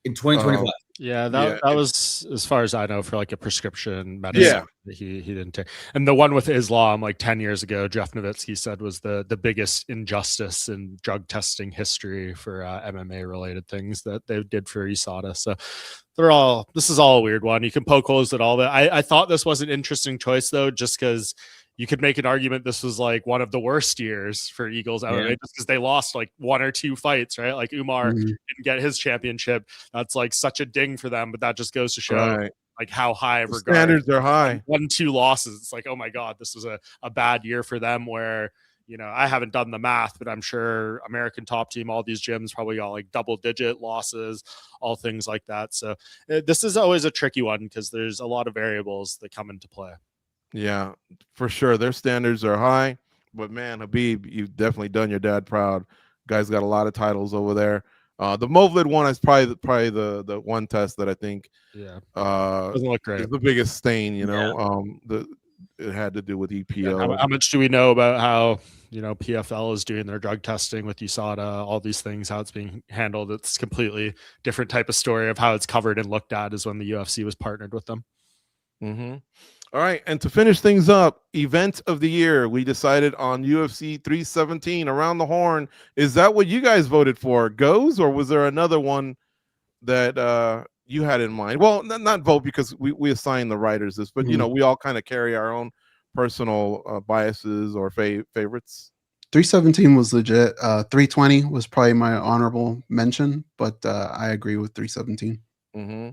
In 2025. Yeah, Yeah, that was, as far as I know, for like a prescription medicine yeah, that he didn't take. And the one with Islam, like 10 years ago, Jeff Nowitzki said was the biggest injustice in drug testing history for MMA related things that they did for USADA. So this is all a weird one. You can poke holes at all that. I thought this was an interesting choice though, just because you could make an argument this was like one of the worst years for Eagles MMA, just because they lost like 1 or 2 fights, right? Like Umar didn't get his championship. That's like such a ding for them, but that just goes to show like how high of regard standards are high. 1-2 losses. It's like, oh my God, this was a bad year for them where, you know, I haven't done the math, but I'm sure American Top Team, all these gyms probably got like double-digit losses, all things like that. So this is always a tricky one because there's a lot of variables that come into play. Yeah, for sure. Their standards are high, but man, Habib, you've definitely done your dad proud. Guy's got a lot of titles over there. The Movlid one is probably the one test that I think doesn't look great. is the biggest stain. You know, it had to do with EPO. How much do we know about how, you know, PFL is doing their drug testing with USADA, all these things, how it's being handled? It's completely different type of story of how it's covered and looked at as when the UFC was partnered with them. Mm-hmm. All right, and to finish things up, event of the year, we decided on UFC 317 Around the Horn. Is that what you guys voted for? Goes, or was there another one that you had in mind? Well, not vote because we assign the writers this, but you know, we all kind of carry our own personal biases or favorites. 317 was legit. 320 was probably my honorable mention, but I agree with 317. Mm-hmm.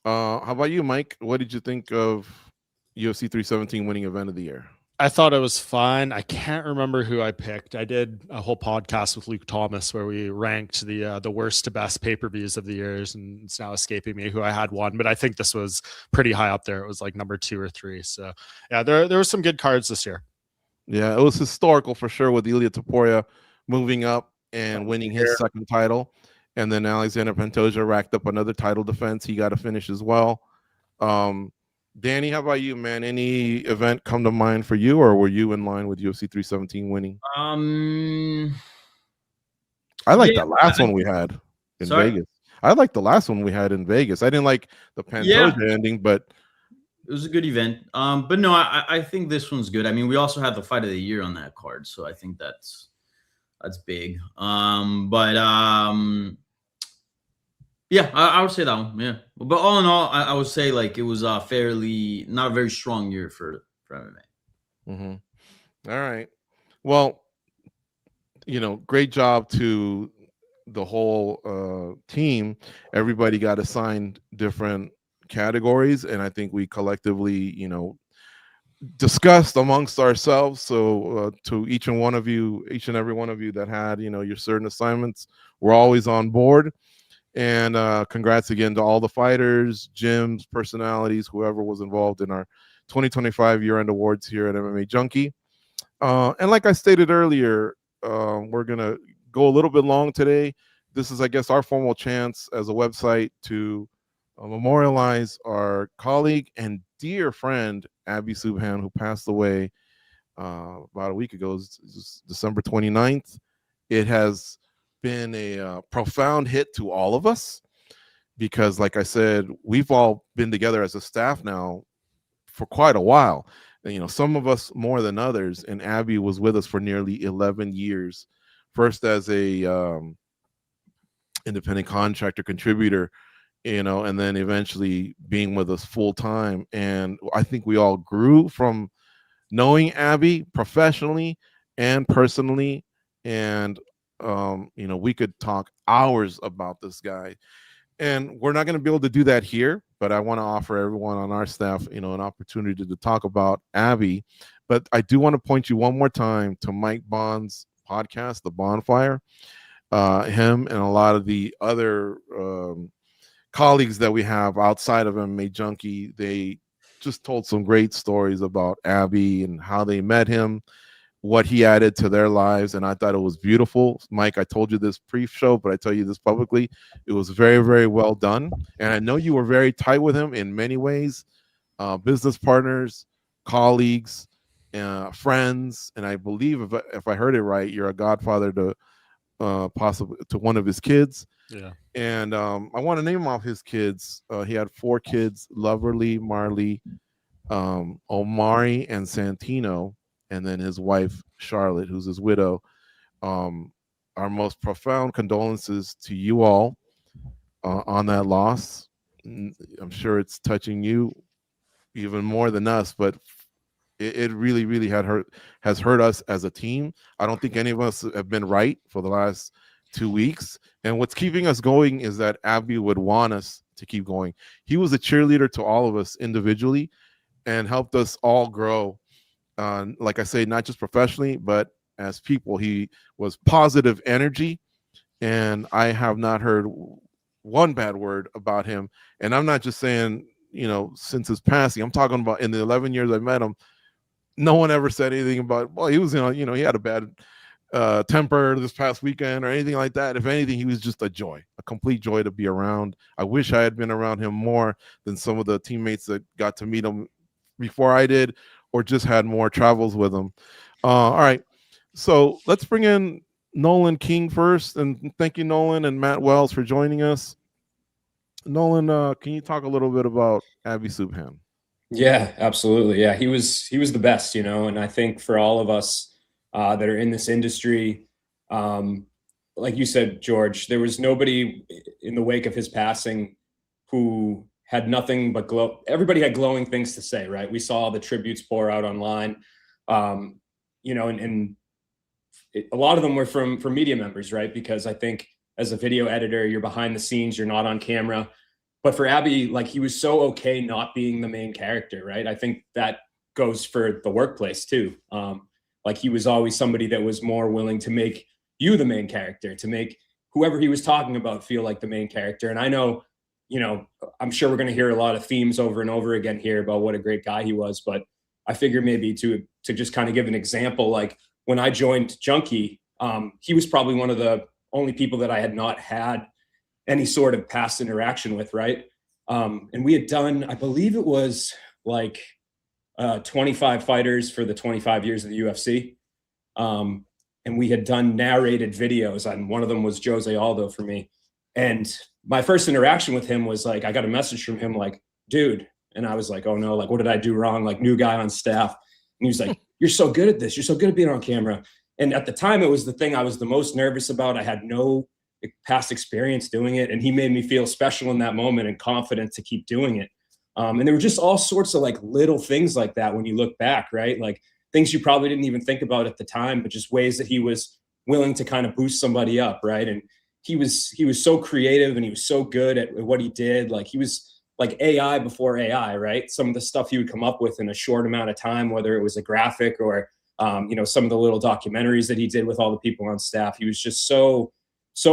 How about you, Mike? What did you think of UFC 317 winning event of the year? I thought it was fine. I can't remember who I picked. I did a whole podcast with Luke Thomas where we ranked the worst to best pay-per-views of the years, and it's now escaping me who I had won. But I think this was pretty high up there. It was like number 2 or 3. So yeah, there were some good cards this year. Yeah, it was historical for sure with Ilia Topuria moving up and winning his second title, and then Alexander Pantoja racked up another title defense. He got a finish as well. Danny, how about you, man? Any event come to mind for you, or were you in line with UFC 317 winning? I like that last one we had in Vegas. I like the last one we had in Vegas. I didn't like the Pantoja ending, but it was a good event. But no, I think this one's good. I mean, we also had the fight of the year on that card, so I think that's big. Yeah, I would say that one. Yeah, but all in all, I would say like it was fairly not a very strong year for MMA. Mm-hmm. All right. Well, you know, great job to the whole team. Everybody got assigned different categories, and I think we collectively, you know, discussed amongst ourselves. So to each and every one of you that had, you know, your certain assignments, we're always on board. And congrats again to all the fighters, gyms, personalities, whoever was involved in our 2025 year-end awards here at MMA Junkie. And like I stated earlier, we're going to go a little bit long today. This is, I guess, our formal chance as a website to memorialize our colleague and dear friend, Abby Suhan, who passed away about a week ago. It's December 29th. It has been a profound hit to all of us because, like I said, we've all been together as a staff now for quite a while. And, you know, some of us more than others. And Abby was with us for nearly 11 years, first as a independent contractor contributor, you know, and then eventually being with us full time. And I think we all grew from knowing Abby professionally and personally. And you know, we could talk hours about this guy, and we're not going to be able to do that here, but I want to offer everyone on our staff, you know, an opportunity to talk about Abby. But I do want to point you one more time to Mike Bond's podcast, The Bonfire. Him and a lot of the other colleagues that we have outside of MMA Junkie, they just told some great stories about Abby and how they met him, what he added to their lives, and I thought it was beautiful. Mike, I told you this pre-show, but I tell you this publicly. It was very, very well done, and I know you were very tight with him in many ways, business partners, colleagues, friends, and I believe if I heard it right, you're a godfather to possibly to one of his kids. Yeah. And I want to name off his kids. He had 4 kids: Loverly, Marley, Omari, and Santino, and then his wife Charlotte, who's his widow. Our most profound condolences to you all on that loss. I'm sure it's touching you even more than us, but it really, really has hurt us as a team. I don't think any of us have been right for the last 2 weeks. And what's keeping us going is that Abby would want us to keep going. He was a cheerleader to all of us individually and helped us all grow. Like I say, not just professionally, but as people. He was positive energy, and I have not heard one bad word about him. And I'm not just saying, since his passing. I'm talking about in the 11 years I met him. No one ever said anything about, well, he was, he had a bad temper this past weekend or anything like that. If anything, he was just a joy, a complete joy to be around. I wish I had been around him more than some of the teammates that got to meet him before I did, or just had more travels with him. All right. So let's bring in Nolan King first. And thank you, Nolan and Matt Wells, for joining us. Nolan, can you talk a little bit about Abby Subhan? Yeah, absolutely. Yeah, he was the best, and I think for all of us that are in this industry, like you said, George, there was nobody in the wake of his passing who had nothing but everybody had glowing things to say, right? We saw the tributes pour out online, and a lot of them were from media members, right? Because I think as a video editor, you're behind the scenes, you're not on camera. But for Abby, like, he was so okay not being the main character, right? I think that goes for the workplace too. Like, he was always somebody that was more willing to make you the main character, to make whoever he was talking about feel like the main character. And I know, I'm sure we're going to hear a lot of themes over and over again here about what a great guy he was. But I figured maybe to just kind of give an example, like when I joined Junkie, he was probably one of the only people that I had not had any sort of past interaction with, right? And we had done, I believe it was like 25 fighters for the 25 years of the UFC. And we had done narrated videos, and one of them was Jose Aldo for me. And my first interaction with him was like, I got a message from him like, dude. And I was like, oh no, like, what did I do wrong? Like, new guy on staff. And he was like, you're so good at this. You're so good at being on camera. And at the time, it was the thing I was the most nervous about. I had no past experience doing it, and he made me feel special in that moment and confident to keep doing it. And there were just all sorts of like little things like that when you look back, right? Like things you probably didn't even think about at the time, but just ways that he was willing to kind of boost somebody up, right? And he was so creative, and he was so good at what he did. Like, he was like AI before AI, right? Some of the stuff he would come up with in a short amount of time, whether it was a graphic or some of the little documentaries that he did with all the people on staff. He was just so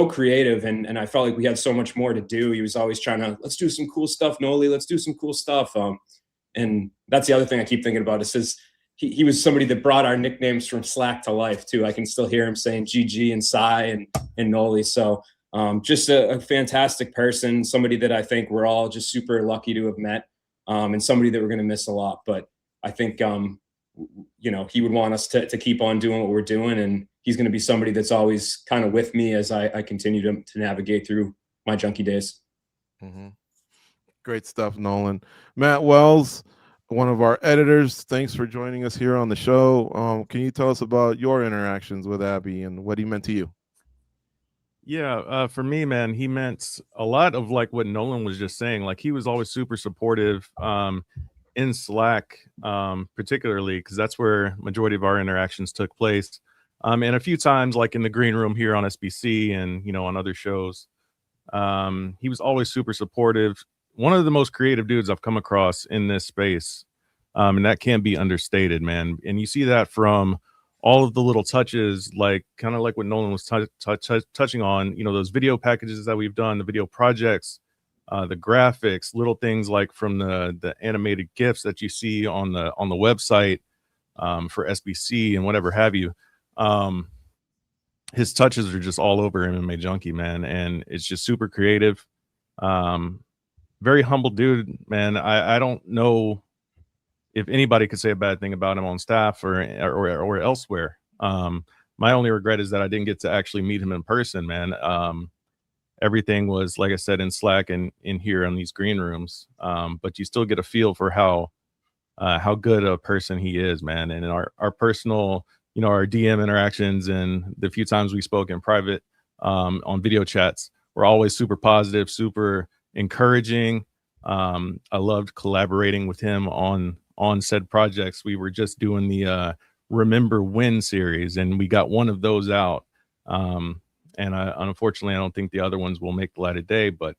creative, and I felt like we had so much more to do. He was always trying to, let's do some cool stuff, Noli, let's do some cool stuff. And that's the other thing I keep thinking about is he was somebody that brought our nicknames from Slack to life too. I can still hear him saying GG and Sai and Noli. So just a fantastic person, somebody that I think we're all just super lucky to have met, and somebody that we're going to miss a lot. But I think, he would want us to keep on doing what we're doing, and he's going to be somebody that's always kind of with me as I continue to navigate through my Junkie days. Mm-hmm. Great stuff, Nolan. Matt Wells, one of our editors, thanks for joining us here on the show. Can you tell us about your interactions with Abby and what he meant to you? Yeah, for me, man, he meant a lot of like what Nolan was just saying. Like, he was always super supportive in Slack, particularly because that's where majority of our interactions took place. And a few times, like in the green room here on SBC and, on other shows, he was always super supportive. One of the most creative dudes I've come across in this space. And that can't be understated, man. And you see that from all of the little touches, like kind of like what Nolan was touching on, those video packages that we've done, the video projects, the graphics, little things like from the animated GIFs that you see on the website for SBC and whatever have you. His touches are just all over MMA Junkie, man, and it's just super creative. Very humble dude, man. I don't know if anybody could say a bad thing about him on staff or elsewhere. My only regret is that I didn't get to actually meet him in person, man. everything was, like I said, in Slack and in here in these green rooms. But you still get a feel for how good a person he is, man. And in our personal, our DM interactions and the few times we spoke in private on video chats were always super positive, super encouraging. I loved collaborating with him on said projects. We were just doing the Remember When series, and we got one of those out. And unfortunately, I don't think the other ones will make the light of day. But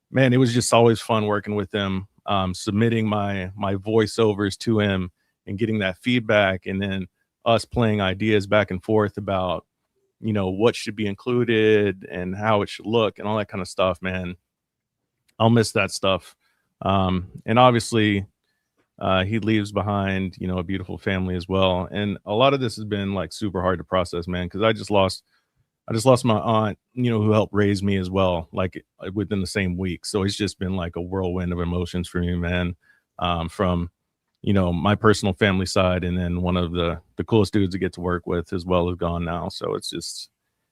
man, it was just always fun working with him, submitting my voiceovers to him and getting that feedback, and then us playing ideas back and forth about, what should be included and how it should look and all that kind of stuff, man. I'll miss that stuff. And obviously, he leaves behind, a beautiful family as well. And a lot of this has been like super hard to process, man, because I just lost my aunt, who helped raise me as well, like within the same week. So it's just been like a whirlwind of emotions for me, man. From, my personal family side, and then one of the coolest dudes to get to work with as well is gone now. So it's just,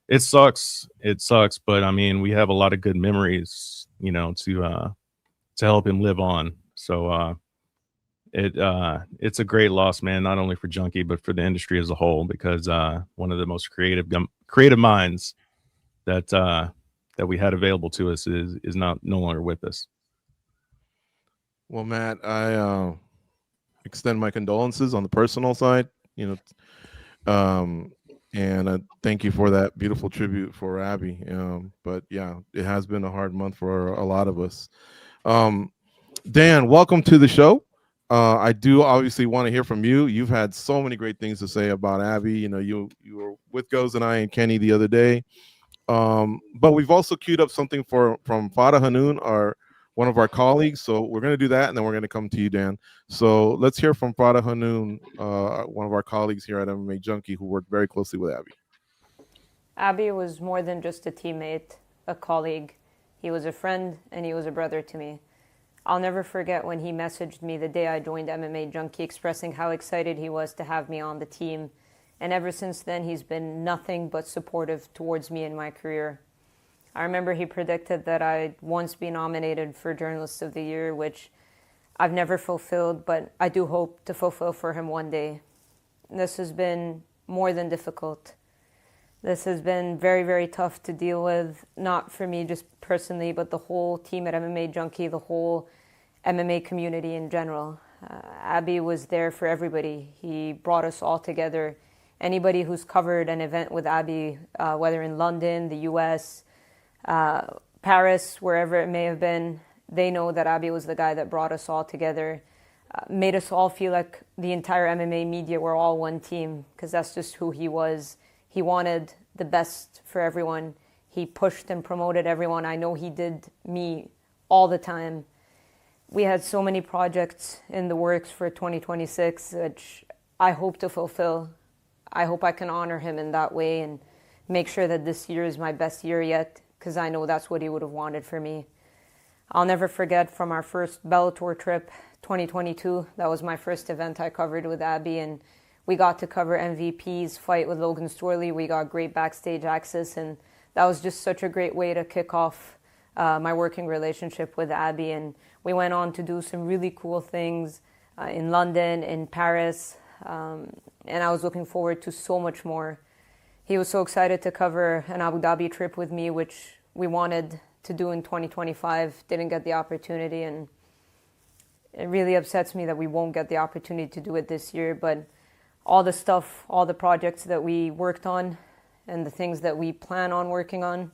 it sucks. But I mean, we have a lot of good memories, to help him live on. So, it's a great loss, man, not only for Junkie, but for the industry as a whole, because one of the most creative minds that we had available to us is no longer with us. Well, Matt, I extend my condolences on the personal side, and thank you for that beautiful tribute for Abby. But yeah, it has been a hard month for a lot of us. Dan, welcome to the show. I do obviously want to hear from you. You've had so many great things to say about Abby. You were with Goes and I and Kenny the other day. But we've also queued up something from FOTY Hanoun, one of our colleagues. So we're going to do that, and then we're going to come to you, Dan. So let's hear from FOTY Hanoun, one of our colleagues here at MMA Junkie, who worked very closely with Abby. Abby was more than just a teammate, a colleague. He was a friend, and he was a brother to me. I'll never forget when he messaged me the day I joined MMA Junkie, expressing how excited he was to have me on the team. And ever since then, he's been nothing but supportive towards me in my career. I remember he predicted that I'd once be nominated for Journalist of the Year, which I've never fulfilled, but I do hope to fulfill for him one day. This has been more than difficult. This has been very, very tough to deal with, not for me just personally, but the whole team at MMA Junkie, the whole MMA community in general. Abby was there for everybody. He brought us all together. Anybody who's covered an event with Abby, whether in London, the US, Paris, wherever it may have been, they know that Abby was the guy that brought us all together, made us all feel like the entire MMA media were all one team, because that's just who he was. He wanted the best for everyone. He pushed and promoted everyone. I know he did me all the time. We had so many projects in the works for 2026, which I hope to fulfill. I hope I can honor him in that way and make sure that this year is my best year yet, because I know that's what he would have wanted for me. I'll never forget from our first Bellator trip, 2022, that was my first event I covered with Abby, and we got to cover MVP's fight with Logan Storley. We got great backstage access, and that was just such a great way to kick off my working relationship with Abby. And we went on to do some really cool things in London, in Paris, and I was looking forward to so much more. He was so excited to cover an Abu Dhabi trip with me, which we wanted to do in 2025, didn't get the opportunity, and it really upsets me that we won't get the opportunity to do it this year. But all the stuff, all the projects that we worked on and the things that we plan on working on,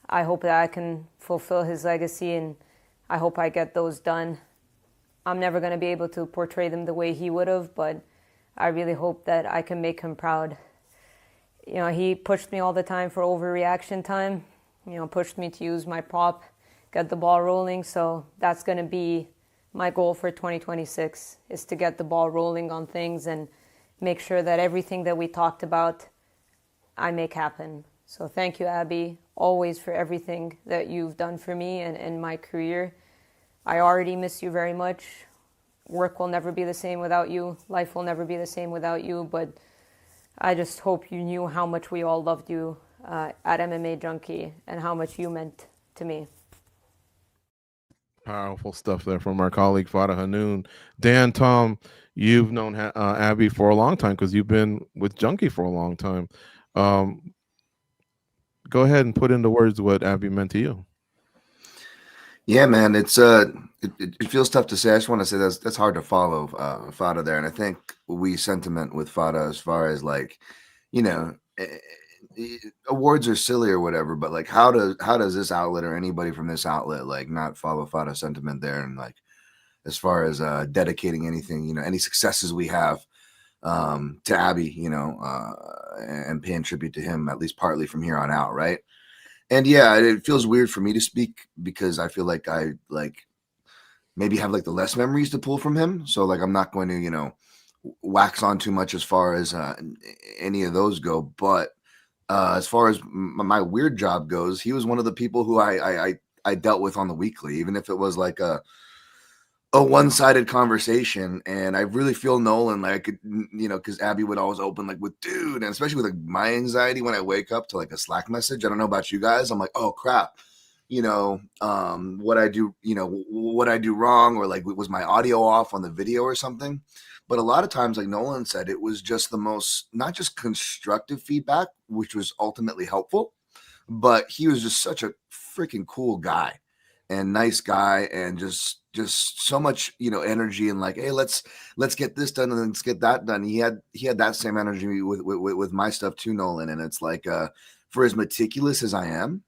I hope that I can fulfill his legacy, and I hope I get those done. I'm never going to be able to portray them the way he would have, but I really hope that I can make him proud. He pushed me all the time for overreaction time, pushed me to use my prop, get the ball rolling. So that's going to be my goal for 2026, is to get the ball rolling on things and make sure that everything that we talked about, I make happen. So thank you, Abby, always for everything that you've done for me and in my career. I already miss you very much. Work will never be the same without you. Life will never be the same without you. But I just hope you knew how much we all loved you at MMA Junkie and how much you meant to me. Powerful stuff there from our colleague Fada Hanoun. Dan, Tom, you've known Abby for a long time because you've been with Junkie for a long time. Go ahead and put into words what Abby meant to you. Yeah, man, it feels tough to say. I just want to say that's hard to follow Fada there, and I think we sentiment with Fada as far as like, you know, awards are silly or whatever, but like how does this outlet or anybody from this outlet like not follow Fada sentiment there, and like as far as dedicating anything, you know, any successes we have to Abby, you know, and paying tribute to him at least partly from here on out, right? And yeah, it feels weird for me to speak because I feel like I like maybe have like the less memories to pull from him. So like I'm not going to, you know, wax on too much as far as any of those go. But as far as my weird job goes, he was one of the people who I dealt with on the weekly, even if it was like a one-sided conversation. And I really feel Nolan, like I could, you know, because Abby would always open like with dude, and especially with like my anxiety when I wake up to like a Slack message. I don't know about you guys. I'm like, oh crap, you know, what I do, you know, what I do wrong, or like was my audio off on the video or something. But a lot of times, like Nolan said, it was just the most, not just constructive feedback, which was ultimately helpful, but he was just such a freaking cool guy and nice guy, and just so much, you know, energy, and like, hey, let's get this done and let's get that done. He had that same energy with my stuff too, Nolan. And it's like, for as meticulous as I am,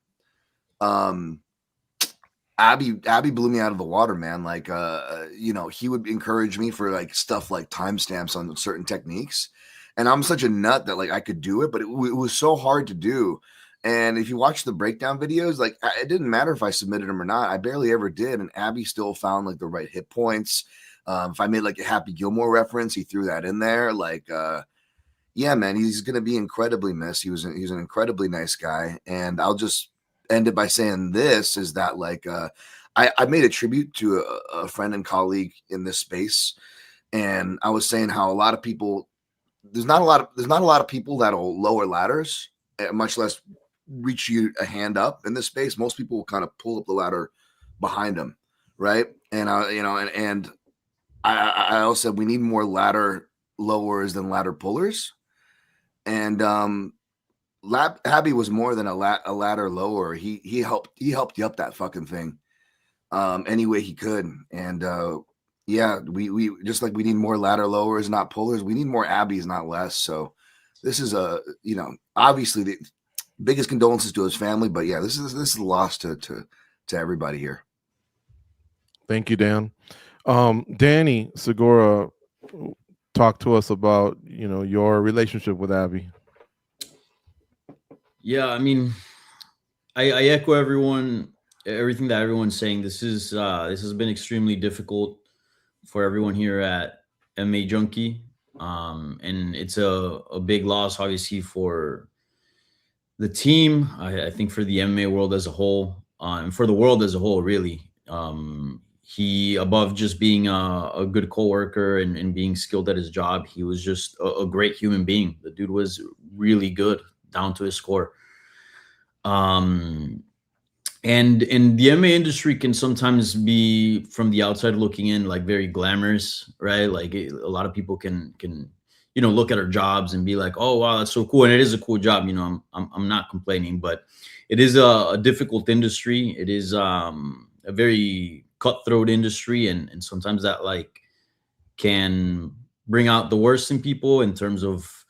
Abby blew me out of the water, man. Like, you know, he would encourage me for like stuff like timestamps on certain techniques, and I'm such a nut that like I could do it, but it was so hard to do. And if you watch the breakdown videos, like it didn't matter if I submitted them or not. I barely ever did. And Abby still found like the right hit points. If I made like a Happy Gilmore reference, he threw that in there. Like, yeah, man, he's going to be incredibly missed. He was an incredibly nice guy. And I'll just end it by saying this is that like, I made a tribute to a friend and colleague in this space. And I was saying how a lot of people, there's not a lot of people that'll lower ladders, much less reach you a hand up in this space. Most people will kind of pull up the ladder behind them, right? And you know, and I also said we need more ladder lowers than ladder pullers. And Abby was more than a ladder lower. He helped you up that fucking thing any way he could. And yeah, we just like we need more ladder lowers, not pullers. We need more Abbies, not less. So this is a, you know, obviously the biggest condolences to his family, but yeah, this is a loss to everybody here. Thank you, Dan. Danny Segura, talk to us about, you know, your relationship with Abby. Yeah, I mean, I echo everything that everyone's saying. This has been extremely difficult for everyone here at MMA Junkie. And it's a big loss, obviously, for the team. I think for the MMA world as a whole, and for the world as a whole, really. He, above just being a good coworker and being skilled at his job, he was just a great human being. The dude was really good down to his core. And in the MMA industry can sometimes be, from the outside looking in, like very glamorous, right? Like a lot of people can you know, look at our jobs and be like, oh wow, that's so cool. And it is a cool job, you know, I'm not complaining, but it is a difficult industry. It is a very cutthroat industry, and sometimes that like can bring out the worst in people in terms of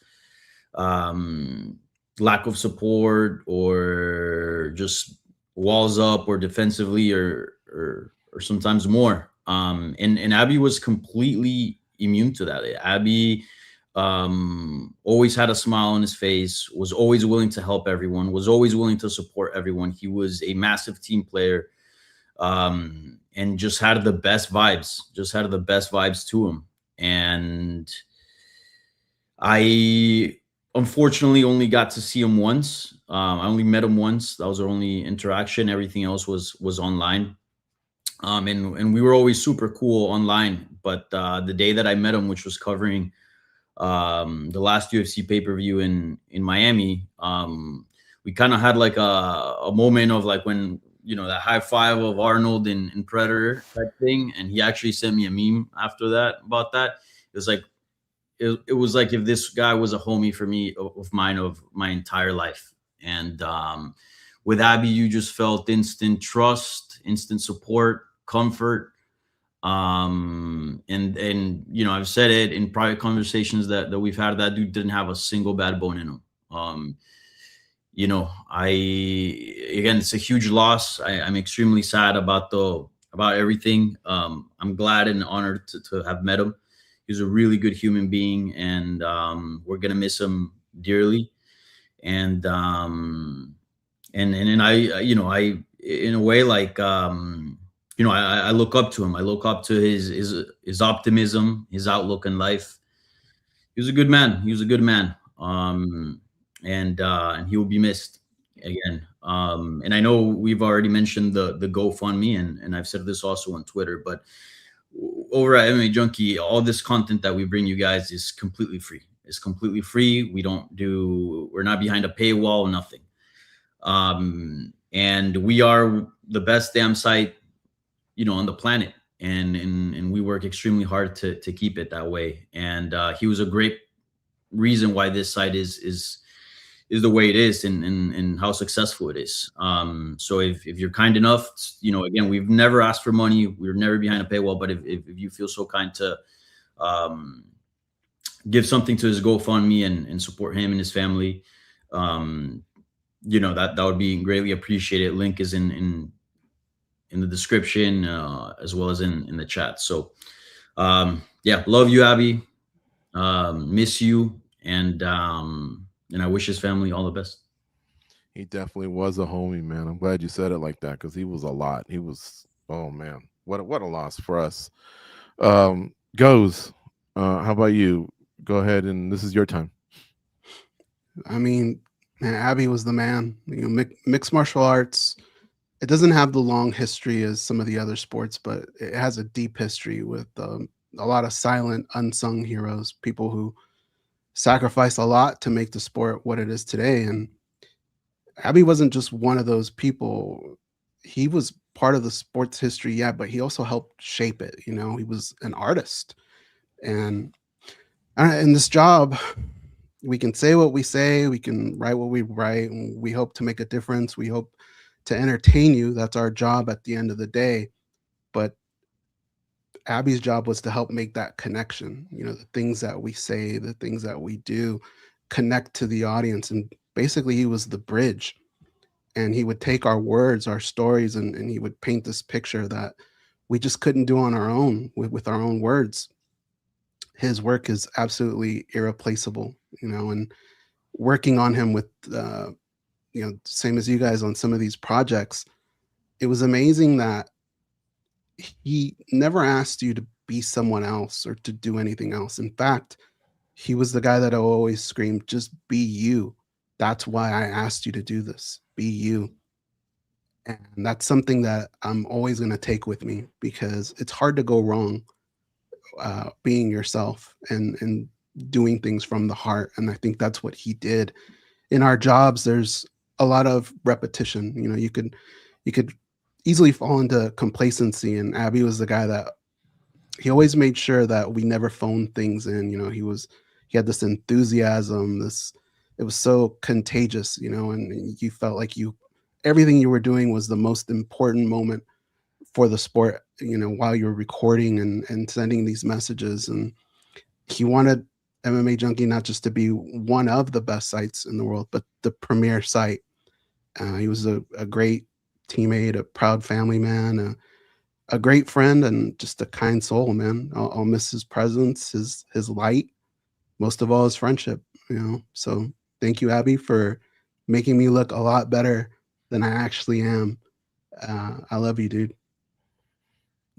lack of support, or just walls up, or defensively, or sometimes more. And Abby was completely immune to that. Abby always had a smile on his face, was always willing to help everyone, was always willing to support everyone. He was a massive team player, and just had the best vibes to him. And I unfortunately only got to see him once. I only met him once. That was our only interaction. Everything else was online. And we were always super cool online. But the day that I met him, which was covering the last UFC pay-per-view in Miami, we kind of had like a moment of like when, you know, that high five of Arnold in Predator type thing. And he actually sent me a meme after that about that. It was like, it was like if this guy was a homie for me of mine of my entire life. And with Abby, you just felt instant trust, instant support, comfort. And you know, I've said it in private conversations that we've had, that dude didn't have a single bad bone in him. You know, again, it's a huge loss. I'm extremely sad about everything. I'm glad and honored to have met him. He's a really good human being, and we're gonna miss him dearly. And I, you know, I, in a way, like, you know, I look up to him. I look up to his optimism, his outlook in life. He was a good man. He was a good man. And he will be missed again. And I know we've already mentioned the GoFundMe, and I've said this also on Twitter, but over at MMA Junkie, all this content that we bring you guys is completely free. It's completely free. We're not behind a paywall, nothing. And we are the best damn site, you know, on the planet. And we work extremely hard to keep it that way. And he was a great reason why this site is the way it is, and how successful it is. So if you're kind enough, you know, again, we've never asked for money. We're never behind a paywall, but if you feel so kind to give something to his GoFundMe and support him and his family, you know, that would be greatly appreciated. Link is in the description, as well as in the chat. So yeah, love you, Abby. Miss you, and I wish his family all the best. He definitely was a homie, man. I'm glad you said it like that, because he was a lot. He was, oh man, what a loss for us. Goes, how about you? Go ahead, and this is your time. I mean, man, Abby was the man. You know, mixed martial arts, it doesn't have the long history as some of the other sports, but it has a deep history with a lot of silent, unsung heroes, people who sacrificed a lot to make the sport what it is today. And Abby wasn't just one of those people. He was part of the sport's history, yeah, but he also helped shape it. You know, he was an artist. And in this job, we can say what we say, we can write what we write, and we hope to make a difference. We hope to entertain you. That's our job at the end of the day. But Abby's job was to help make that connection. You know, the things that we say, the things that we do connect to the audience. And basically he was the bridge, and he would take our words, our stories, and he would paint this picture that we just couldn't do on our own with our own words. His work is absolutely irreplaceable, you know, and working on him with, you know, same as you guys on some of these projects, it was amazing that he never asked you to be someone else or to do anything else. In fact, he was the guy that always screamed, just be you. That's why I asked you to do this. Be you. And that's something that I'm always going to take with me, because it's hard to go wrong being yourself and doing things from the heart. And I think that's what he did. In our jobs, there's a lot of repetition. You know, you could easily fall into complacency, and Abby was the guy that he always made sure that we never phoned things in. You know, he had this enthusiasm, it was so contagious, you know, and you felt like everything you were doing was the most important moment for the sport, you know, while you were recording and sending these messages. And he wanted MMA Junkie not just to be one of the best sites in the world, but the premier site. He was a great teammate, a proud family man, a great friend, and just a kind soul, man. I'll miss his presence, his light, most of all his friendship, you know. So thank you, Abby, for making me look a lot better than I actually am. I love you, dude.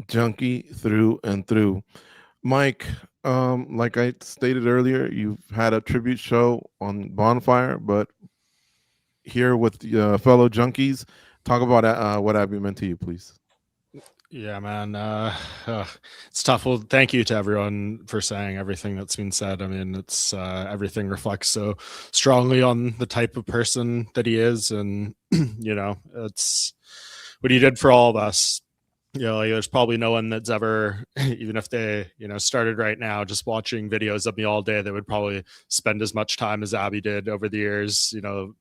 Junkie through and through. Mike, like I stated earlier, you've had a tribute show on Bonfire, but here with fellow junkies, talk about what Abby meant to you, please. Yeah, man. It's tough. Well, thank you to everyone for saying everything that's been said. I mean, it's everything reflects so strongly on the type of person that he is, and it's what he did for all of us. Like, there's probably no one that's ever, even if they, started right now just watching videos of me all day, that would probably spend as much time as Abby did over the years,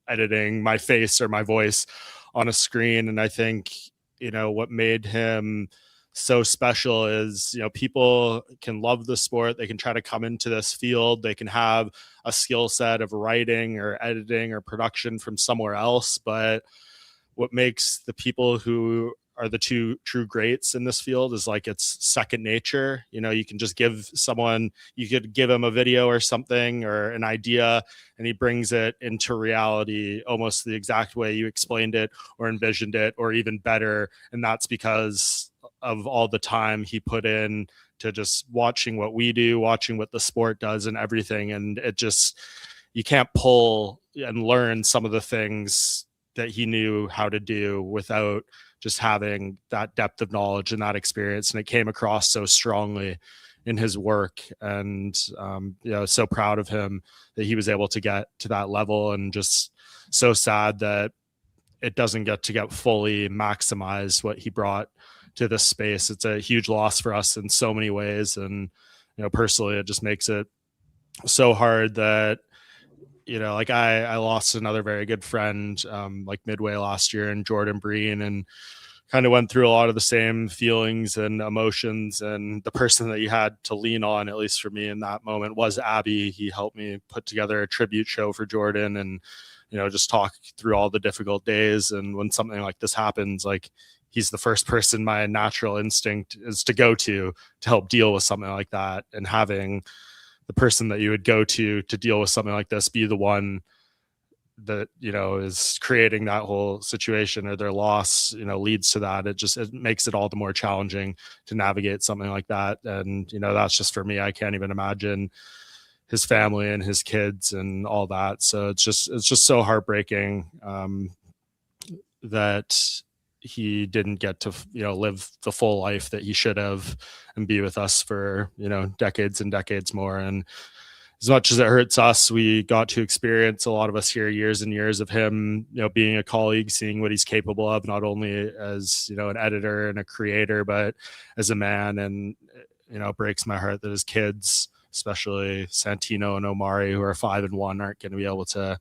editing my face or my voice on a screen. And I think, what made him so special is, people can love the sport. They can try to come into this field. They can have a skill set of writing or editing or production from somewhere else. But what makes the people who are the two true greats in this field is like it's second nature. You can just give someone, you could give him a video or something or an idea, and he brings it into reality almost the exact way you explained it or envisioned it, or even better. And that's because of all the time he put in to just watching what we do, watching what the sport does and everything. And it just, you can't pull and learn some of the things that he knew how to do without just having that depth of knowledge and that experience. And it came across so strongly in his work. And, so proud of him that he was able to get to that level, and just so sad that it doesn't get to fully maximize what he brought to this space. It's a huge loss for us in so many ways. And, personally, it just makes it so hard that, like I lost another very good friend, like midway last year, in Jordan Breen, and kind of went through a lot of the same feelings and emotions. And the person that you had to lean on, at least for me in that moment, was Abby. He helped me put together a tribute show for Jordan, and, just talk through all the difficult days. And when something like this happens, like, he's the first person my natural instinct is to go to help deal with something like that. And having the person that you would go to deal with something like this be the one that, is creating that whole situation, or their loss, leads to that. It makes it all the more challenging to navigate something like that. And, that's just for me. I can't even imagine his family and his kids and all that. So it's just so heartbreaking that he didn't get to, live the full life that he should have and be with us for, decades and decades more. And as much as it hurts us, we got to experience, a lot of us here, years and years of him, being a colleague, seeing what he's capable of, not only as, an editor and a creator, but as a man. And, it breaks my heart that his kids, especially Santino and Omari, who are 5 and 1, aren't going to be able to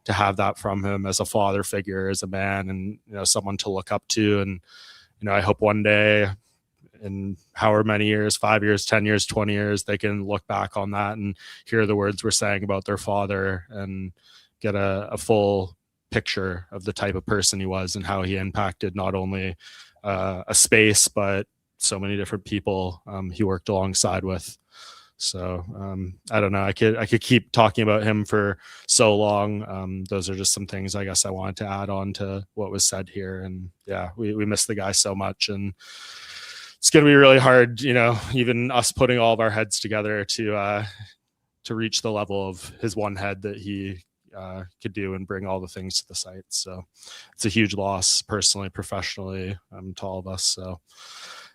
have that from him as a father figure, as a man, and, someone to look up to. And, I hope one day, in however many years, 5 years, 10 years, 20 years, they can look back on that and hear the words we're saying about their father, and get a full picture of the type of person he was and how he impacted not only a space, but so many different people he worked alongside with. So I don't know. I could keep talking about him for so long. Those are just some things I guess I wanted to add on to what was said here. And yeah, we miss the guy so much, and it's going to be really hard, even us putting all of our heads together to reach the level of his one head that he could do and bring all the things to the site. So it's a huge loss, personally, professionally, to all of us. So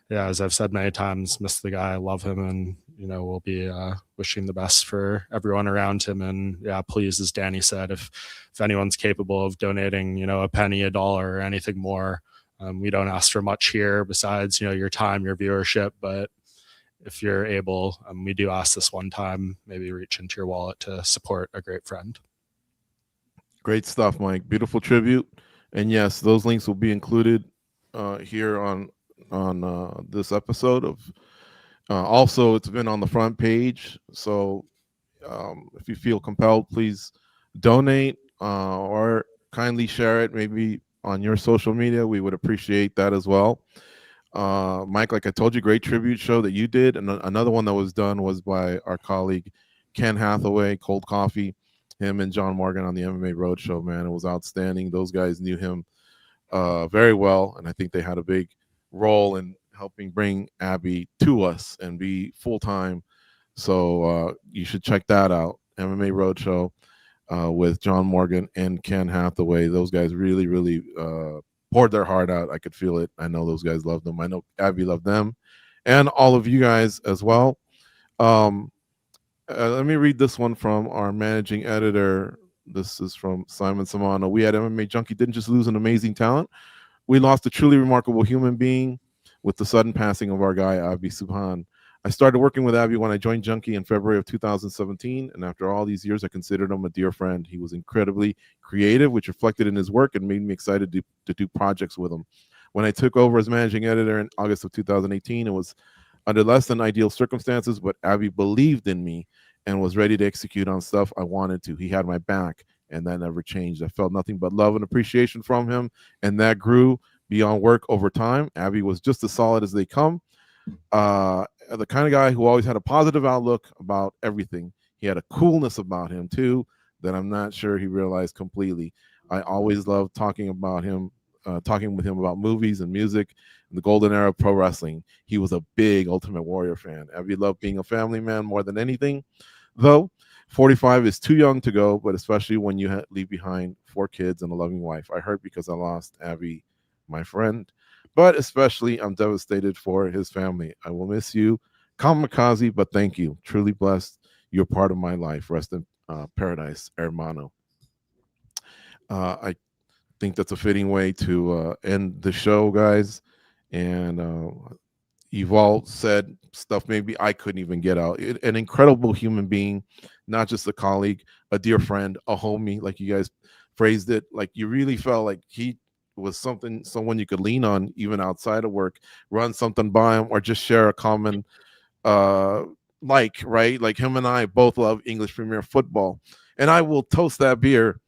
yeah, as I've said many times, miss the guy, love him, and, we'll be wishing the best for everyone around him. And yeah, please, as Danny said, if anyone's capable of donating, a penny, $1, or anything more, we don't ask for much here besides, your time, your viewership. But if you're able, we do ask this one time, maybe reach into your wallet to support a great friend. Great stuff, Mike. Beautiful tribute. And yes, those links will be included here on this episode of also, it's been on the front page. So if you feel compelled, please donate or kindly share it maybe on your social media. We would appreciate that as well. Mike, like I told you, great tribute show that you did. And another one that was done was by our colleague Ken Hathaway, Cold Coffee, him and John Morgan on the MMA Roadshow. Man, it was outstanding. Those guys knew him very well, and I think they had a big role in helping bring Abby to us and be full-time. So you should check that out. MMA Roadshow with John Morgan and Ken Hathaway. Those guys really poured their heart out. I could feel it. I know those guys loved them. I know Abby loved them, and all of you guys as well. Let me read this one from our managing editor. This is from Simon Samano. We at MMA Junkie didn't just lose an amazing talent. We lost a truly remarkable human being with the sudden passing of our guy, Abby Suhan. I started working with Abby when I joined Junkie in February of 2017, and after all these years, I considered him a dear friend. He was incredibly creative, which reflected in his work and made me excited to do projects with him. When I took over as managing editor in August of 2018, it was under less than ideal circumstances, but Abby believed in me and was ready to execute on stuff I wanted to. He had my back, and that never changed. I felt nothing but love and appreciation from him, and that grew beyond work over time. Abby was just as solid as they come. The kind of guy who always had a positive outlook about everything. He had a coolness about him too that I'm not sure he realized completely. I always loved talking with him about movies and music and the golden era of pro wrestling. He was a big Ultimate Warrior fan. Abby loved being a family man more than anything. Though 45 is too young to go, but especially when you leave behind 4 kids and a loving wife. I hurt because I lost Abby, my friend, but especially I'm devastated for his family. I will miss you, Kamikaze, but thank you. Truly blessed. You're part of my life. Rest in paradise, hermano. I think that's a fitting way to end the show, guys. And you've all said stuff maybe I couldn't even get out. An incredible human being, not just a colleague, a dear friend, a homie, like you guys phrased it. Like you really felt like he was someone you could lean on even outside of work, run something by him, or just share a common right? Like him and I both love English Premier Football. And I will toast that beer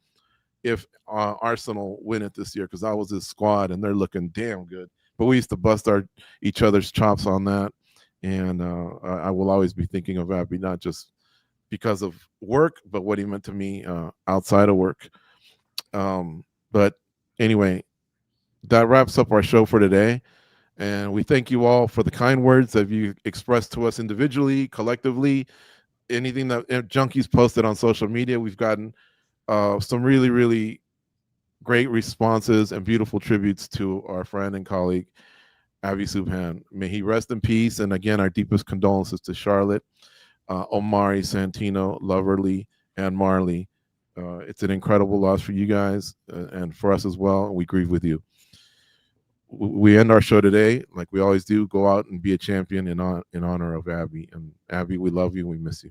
if Arsenal win it this year, because I was his squad and they're looking damn good. But we used to bust each other's chops on that. And I will always be thinking of Abby, not just because of work, but what he meant to me outside of work. But anyway, that wraps up our show for today. And we thank you all for the kind words that you expressed to us individually, collectively. Anything that Junkies posted on social media, we've gotten some really, really great responses and beautiful tributes to our friend and colleague, Abby Suhan. May he rest in peace. And again, our deepest condolences to Charlotte, Omari, Santino, Loverly, and Marley. It's an incredible loss for you guys and for us as well. And we grieve with you. We end our show today, like we always do, go out and be a champion in honor of Abby. And Abby, we love you. We miss you.